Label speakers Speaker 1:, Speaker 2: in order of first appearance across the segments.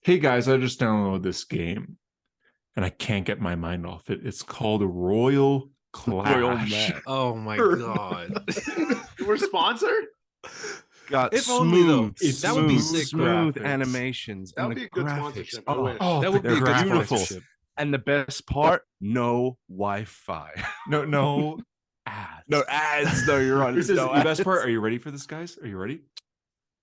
Speaker 1: Hey guys, I just downloaded this game and I can't get my mind off it. It's called Royal
Speaker 2: Royal
Speaker 1: Clash.
Speaker 2: Matt.
Speaker 3: Oh my god.
Speaker 4: We're sponsored?
Speaker 2: Got
Speaker 3: If only, though.
Speaker 1: It's
Speaker 3: That would be
Speaker 1: smooth
Speaker 3: sick.
Speaker 2: smooth
Speaker 1: graphics.
Speaker 2: animations.
Speaker 4: That
Speaker 2: And
Speaker 4: would
Speaker 2: the
Speaker 4: be a good
Speaker 2: graphics.
Speaker 4: sponsorship. I
Speaker 2: Oh,
Speaker 4: wish.
Speaker 1: Oh,
Speaker 3: That would be a good
Speaker 2: beautiful.
Speaker 3: sponsorship.
Speaker 2: And the best part, no Wi-Fi.
Speaker 1: no ads.
Speaker 2: No ads. No, you're right.
Speaker 1: This is
Speaker 2: No
Speaker 1: the best
Speaker 2: ads.
Speaker 1: part. Are you ready for this, guys? Are you ready?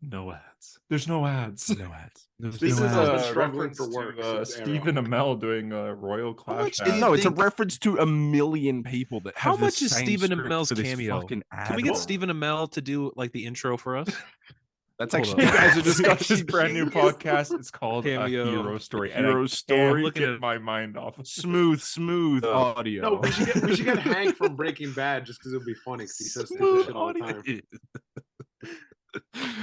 Speaker 1: No ads. There's no ads.
Speaker 2: No ads.
Speaker 1: This
Speaker 2: no
Speaker 1: is
Speaker 2: ads.
Speaker 4: been
Speaker 1: a
Speaker 4: struggling
Speaker 1: reference
Speaker 4: for work
Speaker 1: to
Speaker 4: since
Speaker 1: Stephen Amell doing Royal Clash.
Speaker 3: much do
Speaker 1: ads.
Speaker 3: you
Speaker 2: No, it's a
Speaker 3: think-
Speaker 2: reference to a million people that
Speaker 3: How
Speaker 2: have the
Speaker 3: much is
Speaker 2: same
Speaker 3: Stephen
Speaker 2: script
Speaker 3: Amell's
Speaker 2: for this
Speaker 3: cameo?
Speaker 2: fucking ad.
Speaker 3: Can we get
Speaker 4: Well,
Speaker 3: Stephen Amell to do like the intro for us?
Speaker 2: That's
Speaker 3: Hold
Speaker 2: actually
Speaker 3: on.
Speaker 1: Hey guys, I just got this brand new podcast. It's called
Speaker 3: Cameo.
Speaker 1: A Hero Story.
Speaker 2: Hero
Speaker 1: and I
Speaker 2: Story.
Speaker 1: Can't
Speaker 3: Looking
Speaker 1: get
Speaker 3: at-
Speaker 1: my mind off.
Speaker 2: smooth audio.
Speaker 4: No, we should get Hank from Breaking Bad just because it would be funny because he says stupid
Speaker 2: Smooth
Speaker 4: shit all the time.
Speaker 2: audio.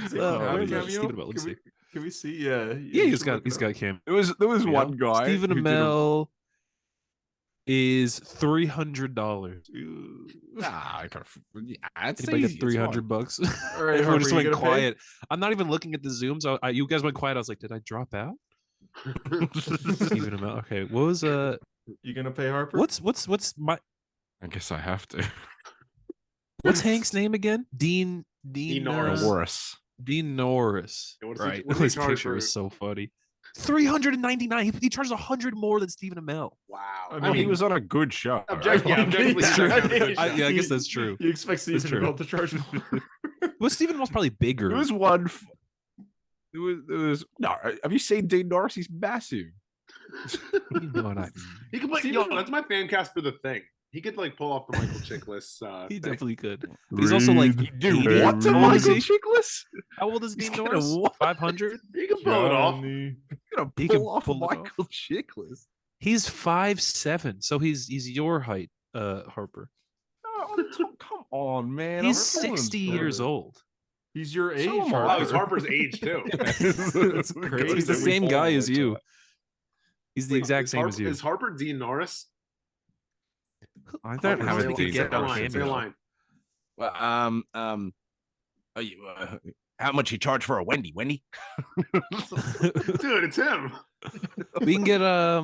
Speaker 1: Is it
Speaker 3: Oh,
Speaker 1: have
Speaker 3: where's
Speaker 1: cameo?
Speaker 3: Stephen Amell? Let me see.
Speaker 1: Can we see? Yeah.
Speaker 3: Yeah, he's got cam.
Speaker 2: There was one guy.
Speaker 3: Stephen
Speaker 2: who did a-
Speaker 3: Amell is $300.
Speaker 2: Nah, I can't. I'd say
Speaker 3: Anybody get $300?
Speaker 1: All right,
Speaker 3: Everyone
Speaker 1: Harper,
Speaker 3: just
Speaker 1: you
Speaker 3: went
Speaker 1: gonna pay?
Speaker 3: quiet. I'm not even looking at the Zoom, so you guys went quiet. I was like, did I drop out? Stephen Amell. Okay, what was
Speaker 1: You gonna pay Harper?
Speaker 3: what's my
Speaker 2: I guess I have to.
Speaker 3: what's Hank's name again? Dean
Speaker 4: Norris.
Speaker 2: Norris.
Speaker 3: Dean Norris.
Speaker 4: Yeah, what's he-
Speaker 3: Right.
Speaker 4: what's he
Speaker 3: His
Speaker 4: charge
Speaker 3: picture
Speaker 4: for-
Speaker 3: is so funny. $399. He charges 100 more than Stephen Amell.
Speaker 4: Wow.
Speaker 1: I
Speaker 2: He
Speaker 1: mean,
Speaker 2: was on a good show.
Speaker 4: Objectively,
Speaker 1: It's true.
Speaker 3: I guess that's true.
Speaker 1: You expect
Speaker 3: That's
Speaker 1: Stephen
Speaker 3: true.
Speaker 1: Amell to charge me?
Speaker 3: Well, Stephen Amell's probably bigger.
Speaker 2: There was one. There was no. Have you seen Dean Norris? He's massive.
Speaker 3: You know what I mean.
Speaker 4: He could play. Yo, that's my fan cast for the thing. He could like pull off the Michael Chiklis.
Speaker 3: He
Speaker 4: thing.
Speaker 3: definitely could. He's also like
Speaker 2: Dude,
Speaker 3: 80.
Speaker 2: what's a
Speaker 3: How old is
Speaker 2: Michael
Speaker 3: he?
Speaker 2: Chiklis?
Speaker 3: How old is
Speaker 2: He's
Speaker 3: Dean
Speaker 2: gonna
Speaker 3: Norris?
Speaker 2: what?
Speaker 3: 500.
Speaker 4: He can pull it off.
Speaker 1: Johnny.
Speaker 2: Gonna
Speaker 3: He
Speaker 2: pull
Speaker 3: can
Speaker 2: off
Speaker 3: pull it off.
Speaker 2: Michael Chiklis.
Speaker 3: He's 5'7", so he's your height, Harper.
Speaker 2: Oh, come on, man.
Speaker 3: He's
Speaker 2: I'm calling
Speaker 3: 60
Speaker 2: him
Speaker 3: years
Speaker 2: better.
Speaker 3: old.
Speaker 1: He's your age,
Speaker 2: am I.
Speaker 1: Harper.
Speaker 4: Wow, he's Harper's age too.
Speaker 1: That's crazy.
Speaker 3: He's the
Speaker 1: that we
Speaker 3: same
Speaker 1: all
Speaker 3: guy
Speaker 1: know
Speaker 3: as
Speaker 1: each
Speaker 3: you.
Speaker 1: other.
Speaker 3: He's the
Speaker 4: Wait,
Speaker 3: exact
Speaker 4: is
Speaker 3: same
Speaker 4: Harper,
Speaker 3: as you.
Speaker 4: Is Harper Dean Norris?
Speaker 2: I don't have
Speaker 3: Harper
Speaker 2: a
Speaker 3: could
Speaker 2: Dean
Speaker 3: get
Speaker 2: Norris.
Speaker 3: on
Speaker 4: Say a
Speaker 3: cameo.
Speaker 4: line.
Speaker 2: Well, are you, how much you charge for a Wendy? Wendy?
Speaker 4: Dude, it's him.
Speaker 3: We can get I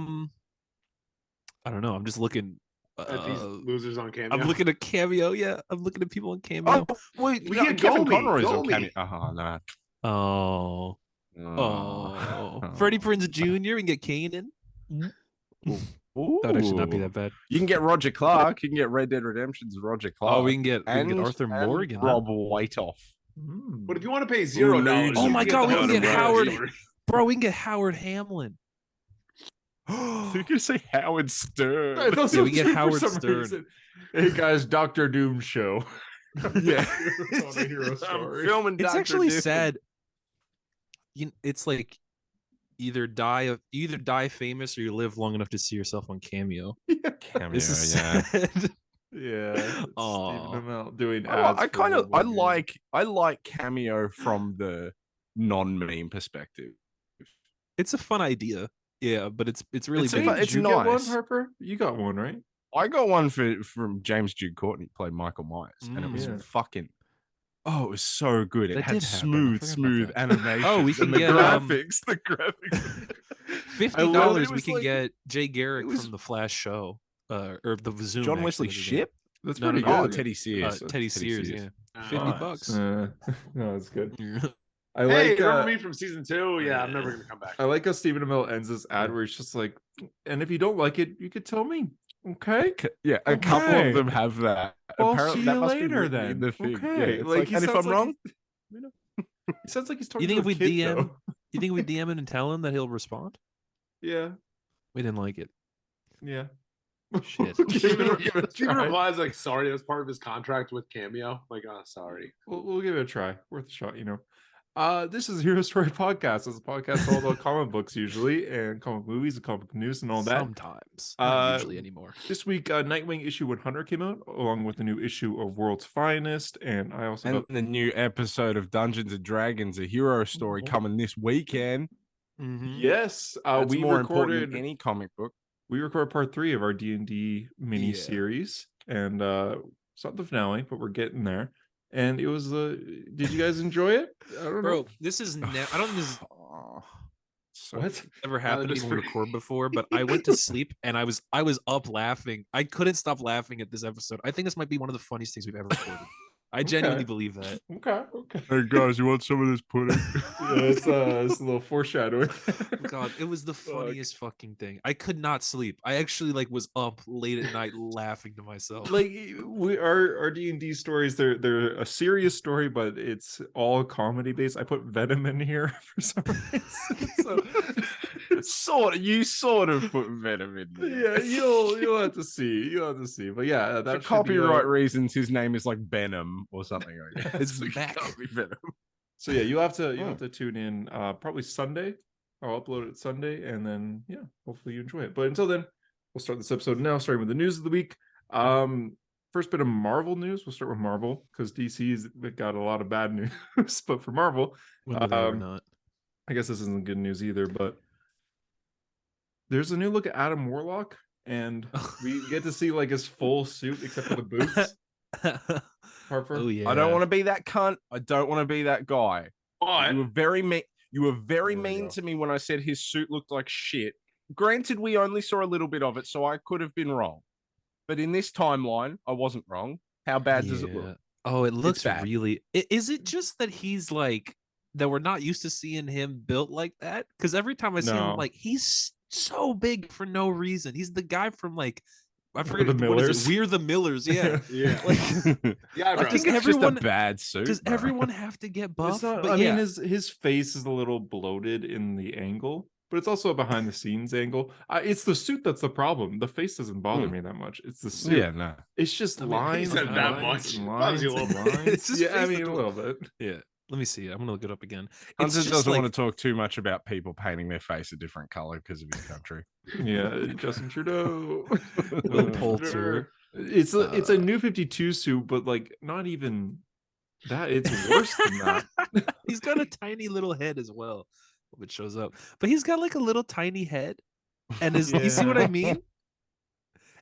Speaker 3: don't know. I'm just looking.
Speaker 4: At these losers on cameo.
Speaker 3: I'm looking at cameo. Yeah, I'm looking at people on cameo.
Speaker 2: Oh, wait,
Speaker 4: We
Speaker 2: no,
Speaker 4: get
Speaker 2: Kevin
Speaker 4: Gomi,
Speaker 2: Conroy's on
Speaker 4: Gomi.
Speaker 2: cameo. No.
Speaker 3: Oh, Freddie Prinze Jr. We can get Kanan. That actually not be that bad.
Speaker 2: You can get Roger Clark. You can get Red Dead Redemption's Roger Clark.
Speaker 3: Oh, we can get Arthur Morgan. huh?
Speaker 2: Rob Whiteoff.
Speaker 1: Hmm.
Speaker 4: But if you want to pay $0,
Speaker 3: Oh my God, we
Speaker 4: the
Speaker 3: can get
Speaker 4: Howard
Speaker 3: Howard.
Speaker 4: story.
Speaker 3: Bro, we can get Howard Hamlin.
Speaker 2: So you can say Howard
Speaker 1: I
Speaker 2: Stern.
Speaker 1: thought
Speaker 3: Yeah, we
Speaker 1: so
Speaker 3: get
Speaker 1: too for
Speaker 3: Howard
Speaker 1: some
Speaker 3: Stern.
Speaker 1: reason. Hey guys, Doctor Doom show.
Speaker 2: Yeah.
Speaker 1: On a hero story.
Speaker 2: Filming
Speaker 3: It's
Speaker 2: Dr.
Speaker 3: actually
Speaker 2: Doom.
Speaker 3: sad. It's like either die famous or you live long enough to see yourself on cameo.
Speaker 2: Cameo,
Speaker 3: This is
Speaker 2: yeah.
Speaker 3: sad.
Speaker 1: Yeah. Stephen
Speaker 3: Aw.
Speaker 1: Amell doing
Speaker 2: I
Speaker 1: ads.
Speaker 2: kind of
Speaker 1: for Lobo.
Speaker 2: I like cameo from the non-meme perspective.
Speaker 3: It's a fun idea. Yeah, but it's really
Speaker 2: It's
Speaker 3: big.
Speaker 2: a-
Speaker 1: Did
Speaker 2: it's
Speaker 1: you get one,
Speaker 2: nice.
Speaker 1: Harper? You got one, right?
Speaker 2: I got one from James Jude Courtney, played Michael Myers, and it was
Speaker 1: Yeah.
Speaker 2: fucking. Oh, it was so good. It
Speaker 3: That
Speaker 2: had
Speaker 3: did happen. I
Speaker 2: smooth
Speaker 3: forgot about that.
Speaker 2: animation.
Speaker 3: Oh, we can
Speaker 2: and the
Speaker 3: get,
Speaker 2: graphics. The graphics.
Speaker 3: $50
Speaker 2: it
Speaker 3: we
Speaker 2: was
Speaker 3: can
Speaker 2: like-
Speaker 3: get Jay Garrick
Speaker 2: it was-
Speaker 3: from the Flash show, or the Zoom.
Speaker 2: John Wesley
Speaker 3: actually.
Speaker 2: Shipp. That's
Speaker 3: No, no,
Speaker 2: pretty
Speaker 3: no.
Speaker 2: good.
Speaker 1: good.
Speaker 2: Teddy Sears.
Speaker 3: Teddy Sears. Yeah,
Speaker 4: Ah.
Speaker 3: 50 bucks.
Speaker 1: No, it's good. I
Speaker 4: Hey,
Speaker 1: like.
Speaker 4: remember me from season 2? Yeah, I'm never gonna come back.
Speaker 1: I like how Stephen Amell ends this ad where he's just like, "And if you don't like it, you could tell me." Okay.
Speaker 2: Yeah, a couple
Speaker 1: Okay.
Speaker 2: of them have that.
Speaker 1: Well,
Speaker 2: Apparently,
Speaker 1: see
Speaker 2: that
Speaker 1: you
Speaker 2: must be
Speaker 1: later
Speaker 2: written
Speaker 1: then.
Speaker 2: in the thing.
Speaker 1: Okay.
Speaker 2: Yeah, it's
Speaker 1: Like, he
Speaker 2: and if
Speaker 1: sounds
Speaker 2: I'm
Speaker 1: like
Speaker 2: wrong,
Speaker 1: He sounds like he's talking.
Speaker 3: You think
Speaker 1: to
Speaker 3: if
Speaker 1: a
Speaker 3: we
Speaker 1: kid,
Speaker 3: DM,
Speaker 1: though.
Speaker 3: you think we DM him and tell him that he'll respond?
Speaker 1: Yeah.
Speaker 3: We didn't like it.
Speaker 1: Yeah.
Speaker 3: Shit.
Speaker 1: Give it a
Speaker 4: Stephen
Speaker 1: try.
Speaker 4: replies like, "Sorry, that was part of his contract with Cameo." Like, oh, sorry.
Speaker 1: We'll give it a try. Worth a shot, you know. This is a Hero Story podcast. It's a podcast all about comic books usually, and comic movies and comic news and all that.
Speaker 3: Sometimes, not
Speaker 1: Uh,
Speaker 3: usually anymore.
Speaker 1: This week, Nightwing issue 100 came out, along with the new issue of World's Finest, and I also
Speaker 2: and
Speaker 1: got
Speaker 2: the new episode of Dungeons and Dragons: A Hero Story coming this weekend.
Speaker 3: Mhm.
Speaker 1: yes,
Speaker 2: That's
Speaker 1: we
Speaker 2: more important
Speaker 1: recorded
Speaker 2: than any comic book.
Speaker 1: we recorded part 3 of our D&D mini series, and it's not the finale, but we're getting there. And it was did you guys enjoy it? I don't know.
Speaker 3: Bro, this is I don't think this is
Speaker 2: So
Speaker 1: What?
Speaker 3: Never happened to
Speaker 4: just
Speaker 3: me when we record before, but I went to sleep and I was up laughing. I couldn't stop laughing at this episode. I think this might be one of the funniest things we've ever recorded. I genuinely believe that.
Speaker 1: Okay.
Speaker 2: Hey guys, you want some of this pudding?
Speaker 1: Yeah, it's a little foreshadowing.
Speaker 3: God, it was the funniest fucking thing. I could not sleep. I actually like was up late at night laughing to myself.
Speaker 1: Like our D&D stories, they're a serious story, but it's all comedy based. I put Venom in here for some reason. So
Speaker 2: you sort of put Venom in there.
Speaker 1: yeah, you'll have to see. But yeah,
Speaker 2: For
Speaker 1: that should
Speaker 2: copyright
Speaker 1: be,
Speaker 2: reasons, his name is like Venom or something. Like that.
Speaker 3: It's
Speaker 2: So it
Speaker 3: back.
Speaker 2: can't be Venom.
Speaker 1: So yeah, you'll have to tune in probably Sunday. I'll upload it Sunday, and then yeah, hopefully you enjoy it. But until then, we'll start this episode now, starting with the news of the week. First bit of Marvel news. We'll start with Marvel because DC's got a lot of bad news. But for Marvel,
Speaker 3: Whether they or not.
Speaker 1: I guess this isn't good news either. But there's a new look at Adam Warlock, and we get to see like his full suit except for the boots. Harper.
Speaker 3: Oh yeah.
Speaker 2: I don't want to be that cunt. I don't want to be that guy.
Speaker 4: But
Speaker 2: You were very mean. You were very
Speaker 1: There we
Speaker 2: mean
Speaker 1: go.
Speaker 2: to me when I said his suit looked like shit. Granted, we only saw a little bit of it, so I could have been wrong. But in this timeline, I wasn't wrong. How bad does it look?
Speaker 3: Oh, it looks
Speaker 2: bad.
Speaker 3: really. Is it just that he's like that? We're not used to seeing him built like that. Because every time I see him,
Speaker 1: No.
Speaker 3: I'm like, he's so big for no reason. He's the guy from like I
Speaker 1: We're
Speaker 3: forget
Speaker 1: the
Speaker 3: what is
Speaker 1: Millers.
Speaker 3: it? We're the Millers. Yeah.
Speaker 4: yeah,
Speaker 3: Like,
Speaker 4: yeah,
Speaker 2: I
Speaker 4: bro.
Speaker 2: think
Speaker 3: Does
Speaker 2: it's just a
Speaker 3: everyone-
Speaker 2: bad suit.
Speaker 3: does
Speaker 2: bro.
Speaker 3: everyone have to get buff?
Speaker 1: It's not,
Speaker 3: But
Speaker 1: I
Speaker 3: yeah.
Speaker 1: mean, his face is a little bloated in the angle, but it's also a behind the scenes angle. It's the suit that's the problem. The face doesn't bother me that much. It's the suit.
Speaker 2: Yeah, no.
Speaker 1: It's just
Speaker 3: I mean,
Speaker 1: lines.
Speaker 3: he said
Speaker 1: and
Speaker 3: that
Speaker 1: lines
Speaker 4: much.
Speaker 1: and
Speaker 4: Bothers you a
Speaker 1: lines
Speaker 4: little
Speaker 1: and
Speaker 4: bit.
Speaker 1: lines.
Speaker 3: It's his
Speaker 1: Yeah, I
Speaker 3: face
Speaker 1: mean
Speaker 3: that
Speaker 1: a
Speaker 3: do-
Speaker 1: little bit.
Speaker 3: Yeah. Let me see. I'm gonna look it up again.
Speaker 2: Hunter
Speaker 3: It's just
Speaker 2: doesn't
Speaker 3: like,
Speaker 2: want to talk too much about people painting their face a different color because of his country.
Speaker 1: Yeah, Justin Trudeau.
Speaker 3: Will Poulter.
Speaker 1: It's a new 52 suit, but like not even that. It's worse than that.
Speaker 3: He's got a tiny little head as well. Hope it shows up. But he's got like a little tiny head. And his you see what I mean?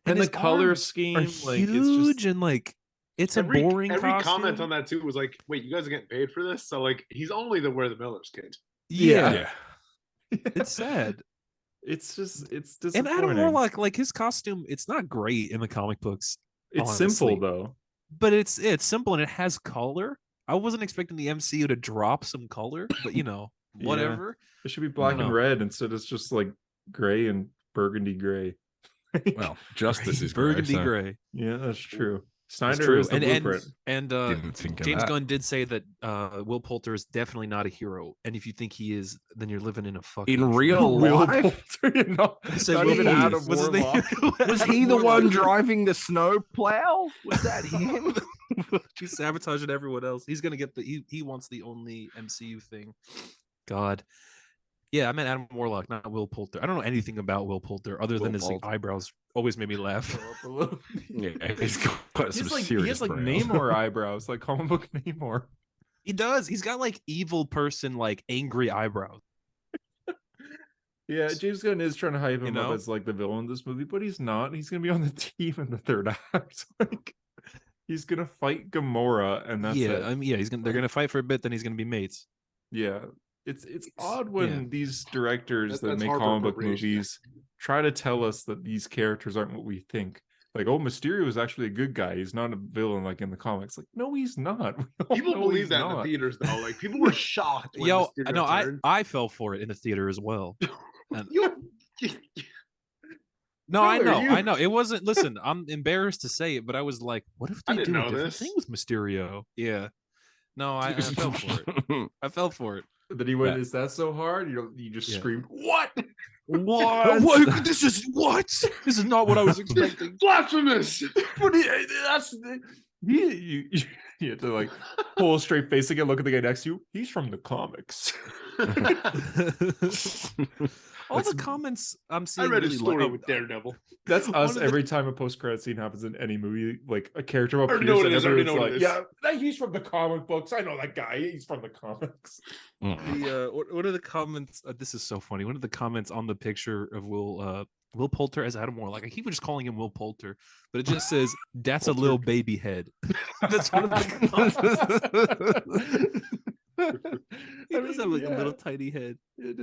Speaker 1: And
Speaker 3: his
Speaker 1: the color
Speaker 3: arms
Speaker 1: scheme,
Speaker 3: are
Speaker 1: like
Speaker 3: huge
Speaker 1: it's just
Speaker 3: and like it's
Speaker 4: every,
Speaker 3: a boring
Speaker 4: every
Speaker 3: costume.
Speaker 4: comment on that too was like, "Wait, you guys are getting paid for this?" So like, he's only the We're the Millers kid.
Speaker 3: Yeah,
Speaker 2: Yeah.
Speaker 3: it's sad.
Speaker 1: it's
Speaker 3: And
Speaker 1: disappointing.
Speaker 3: Adam Warlock, like his costume, it's not great in the comic books,
Speaker 1: It's
Speaker 3: honestly.
Speaker 1: simple though.
Speaker 3: but it's simple and it has color. I wasn't expecting the MCU to drop some color, but you know,
Speaker 1: Yeah.
Speaker 3: whatever.
Speaker 1: It should be black and
Speaker 3: know.
Speaker 1: red instead. It's just like gray and burgundy gray.
Speaker 2: Well, justice is
Speaker 3: Burgundy
Speaker 2: gray.
Speaker 3: gray.
Speaker 1: Yeah, that's true.
Speaker 3: That's
Speaker 1: Snyder
Speaker 3: true.
Speaker 1: is the blueprint.
Speaker 2: Didn't think of
Speaker 3: James
Speaker 2: that.
Speaker 3: Gunn did say that Will Poulter is definitely not a hero, and if you think he is, then you're living in a fucking
Speaker 2: In real
Speaker 1: Will
Speaker 2: life,
Speaker 1: Poulter, you know,
Speaker 3: He said
Speaker 1: not
Speaker 3: Will
Speaker 1: even
Speaker 3: Poulter.
Speaker 1: Adam
Speaker 3: What's his name?
Speaker 1: Warlock.
Speaker 2: was he the one driving the snow plow? Was that him?
Speaker 3: He's sabotaging everyone else. He's gonna get he wants the only MCU thing. God. Yeah, I meant Adam Warlock, not Will Poulter. I don't know anything about Will Poulter other than
Speaker 2: Will
Speaker 3: his like,
Speaker 2: Poulter.
Speaker 3: eyebrows always made me laugh.
Speaker 2: Yeah, he's got some
Speaker 1: He
Speaker 2: serious
Speaker 1: has like
Speaker 2: brows.
Speaker 1: Namor eyebrows, like comic book Namor.
Speaker 3: He does. He's got like evil person, like angry eyebrows.
Speaker 1: Yeah, James Gunn is trying to hype him
Speaker 3: know?
Speaker 1: up as like the villain in this movie, but he's not. He's gonna be on the team in the third act. Like he's gonna fight Gamora, and that's
Speaker 3: yeah,
Speaker 1: it.
Speaker 3: I mean, yeah, they're gonna fight for a bit, then he's gonna be mates.
Speaker 1: Yeah, it's odd when
Speaker 3: yeah.
Speaker 1: these directors that
Speaker 4: That's
Speaker 1: make
Speaker 4: Harper
Speaker 1: comic book
Speaker 4: appropriation.
Speaker 1: movies try to tell us that these characters aren't what we think. Like, oh, Mysterio is actually a good guy. He's not a villain like in the comics. Like, no, he's not. We all
Speaker 4: People
Speaker 1: know
Speaker 4: believe
Speaker 1: he's
Speaker 4: that in the
Speaker 1: not.
Speaker 4: theaters though. Like people were shocked. When
Speaker 3: Yo,
Speaker 4: Mysterio
Speaker 3: no,
Speaker 4: turned.
Speaker 3: I fell for it in the theater as well. And-
Speaker 4: You-
Speaker 3: No,
Speaker 4: Who
Speaker 3: I
Speaker 4: are
Speaker 3: know,
Speaker 4: you?
Speaker 3: I know. It wasn't. Listen, I'm embarrassed to say it, but I was like, "What if
Speaker 4: I
Speaker 3: they
Speaker 4: didn't
Speaker 3: do a
Speaker 4: know
Speaker 3: different
Speaker 4: this.
Speaker 3: thing with Mysterio?" Yeah. No, I fell for it. I fell for it.
Speaker 1: Then he went,
Speaker 2: Yeah.
Speaker 1: "Is that so hard?" You just
Speaker 3: Yeah.
Speaker 1: screamed, "What?
Speaker 3: What? This is what? This is not what I was expecting.
Speaker 4: Blasphemous!
Speaker 1: But that's you have to like pull a straight face again. Look at the guy next to you. He's from the comics.
Speaker 3: All the comments I'm
Speaker 4: I
Speaker 3: seeing.
Speaker 4: read a
Speaker 3: really
Speaker 4: story
Speaker 3: like,
Speaker 4: with Daredevil.
Speaker 1: That's
Speaker 3: One
Speaker 1: us
Speaker 3: of the-
Speaker 1: every time a post-credit scene happens in any movie. Like a character
Speaker 4: already know
Speaker 1: appears
Speaker 4: what
Speaker 1: and
Speaker 4: it is, I already
Speaker 1: everyone's
Speaker 4: know what
Speaker 1: like,
Speaker 4: it is.
Speaker 1: "Yeah, he's from the comic books. I know that guy. He's from the comics."
Speaker 3: What are the comments? This is so funny. One of the comments on the picture of Will Poulter as Adam Warlock. I keep just calling him Will Poulter, but it just says, "That's a little baby head." That's one of the comments. He does have like a little tiny head.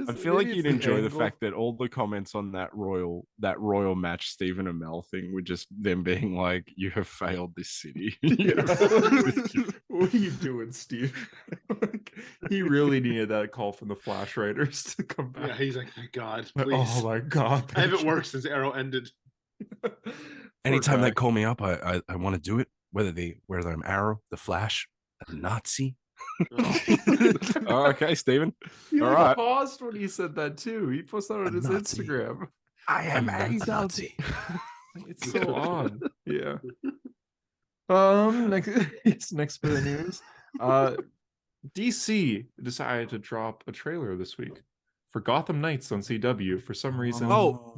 Speaker 2: I feel like you'd enjoy the fact that all the comments on that royal match, Stephen Amell thing, were just them being like, "You have failed this city."
Speaker 1: What are you doing, Steve? Like, he really needed that call from the Flash writers to come back.
Speaker 4: Yeah, he's like, thank God,
Speaker 1: Like,
Speaker 4: please.
Speaker 1: oh my God.
Speaker 4: I haven't worked since Arrow ended.
Speaker 2: Anytime they call me up, I want to do it. Whether I'm Arrow, the Flash, a Nazi. Oh, okay, Stephen.
Speaker 1: He
Speaker 2: All right.
Speaker 1: paused when he said that too. He posted that on his
Speaker 3: Nazi.
Speaker 1: Instagram.
Speaker 2: I am
Speaker 3: a Nazi.
Speaker 1: It's so odd. Yeah. Next bit of news. DC decided to drop a trailer this week for Gotham Knights on CW for some reason.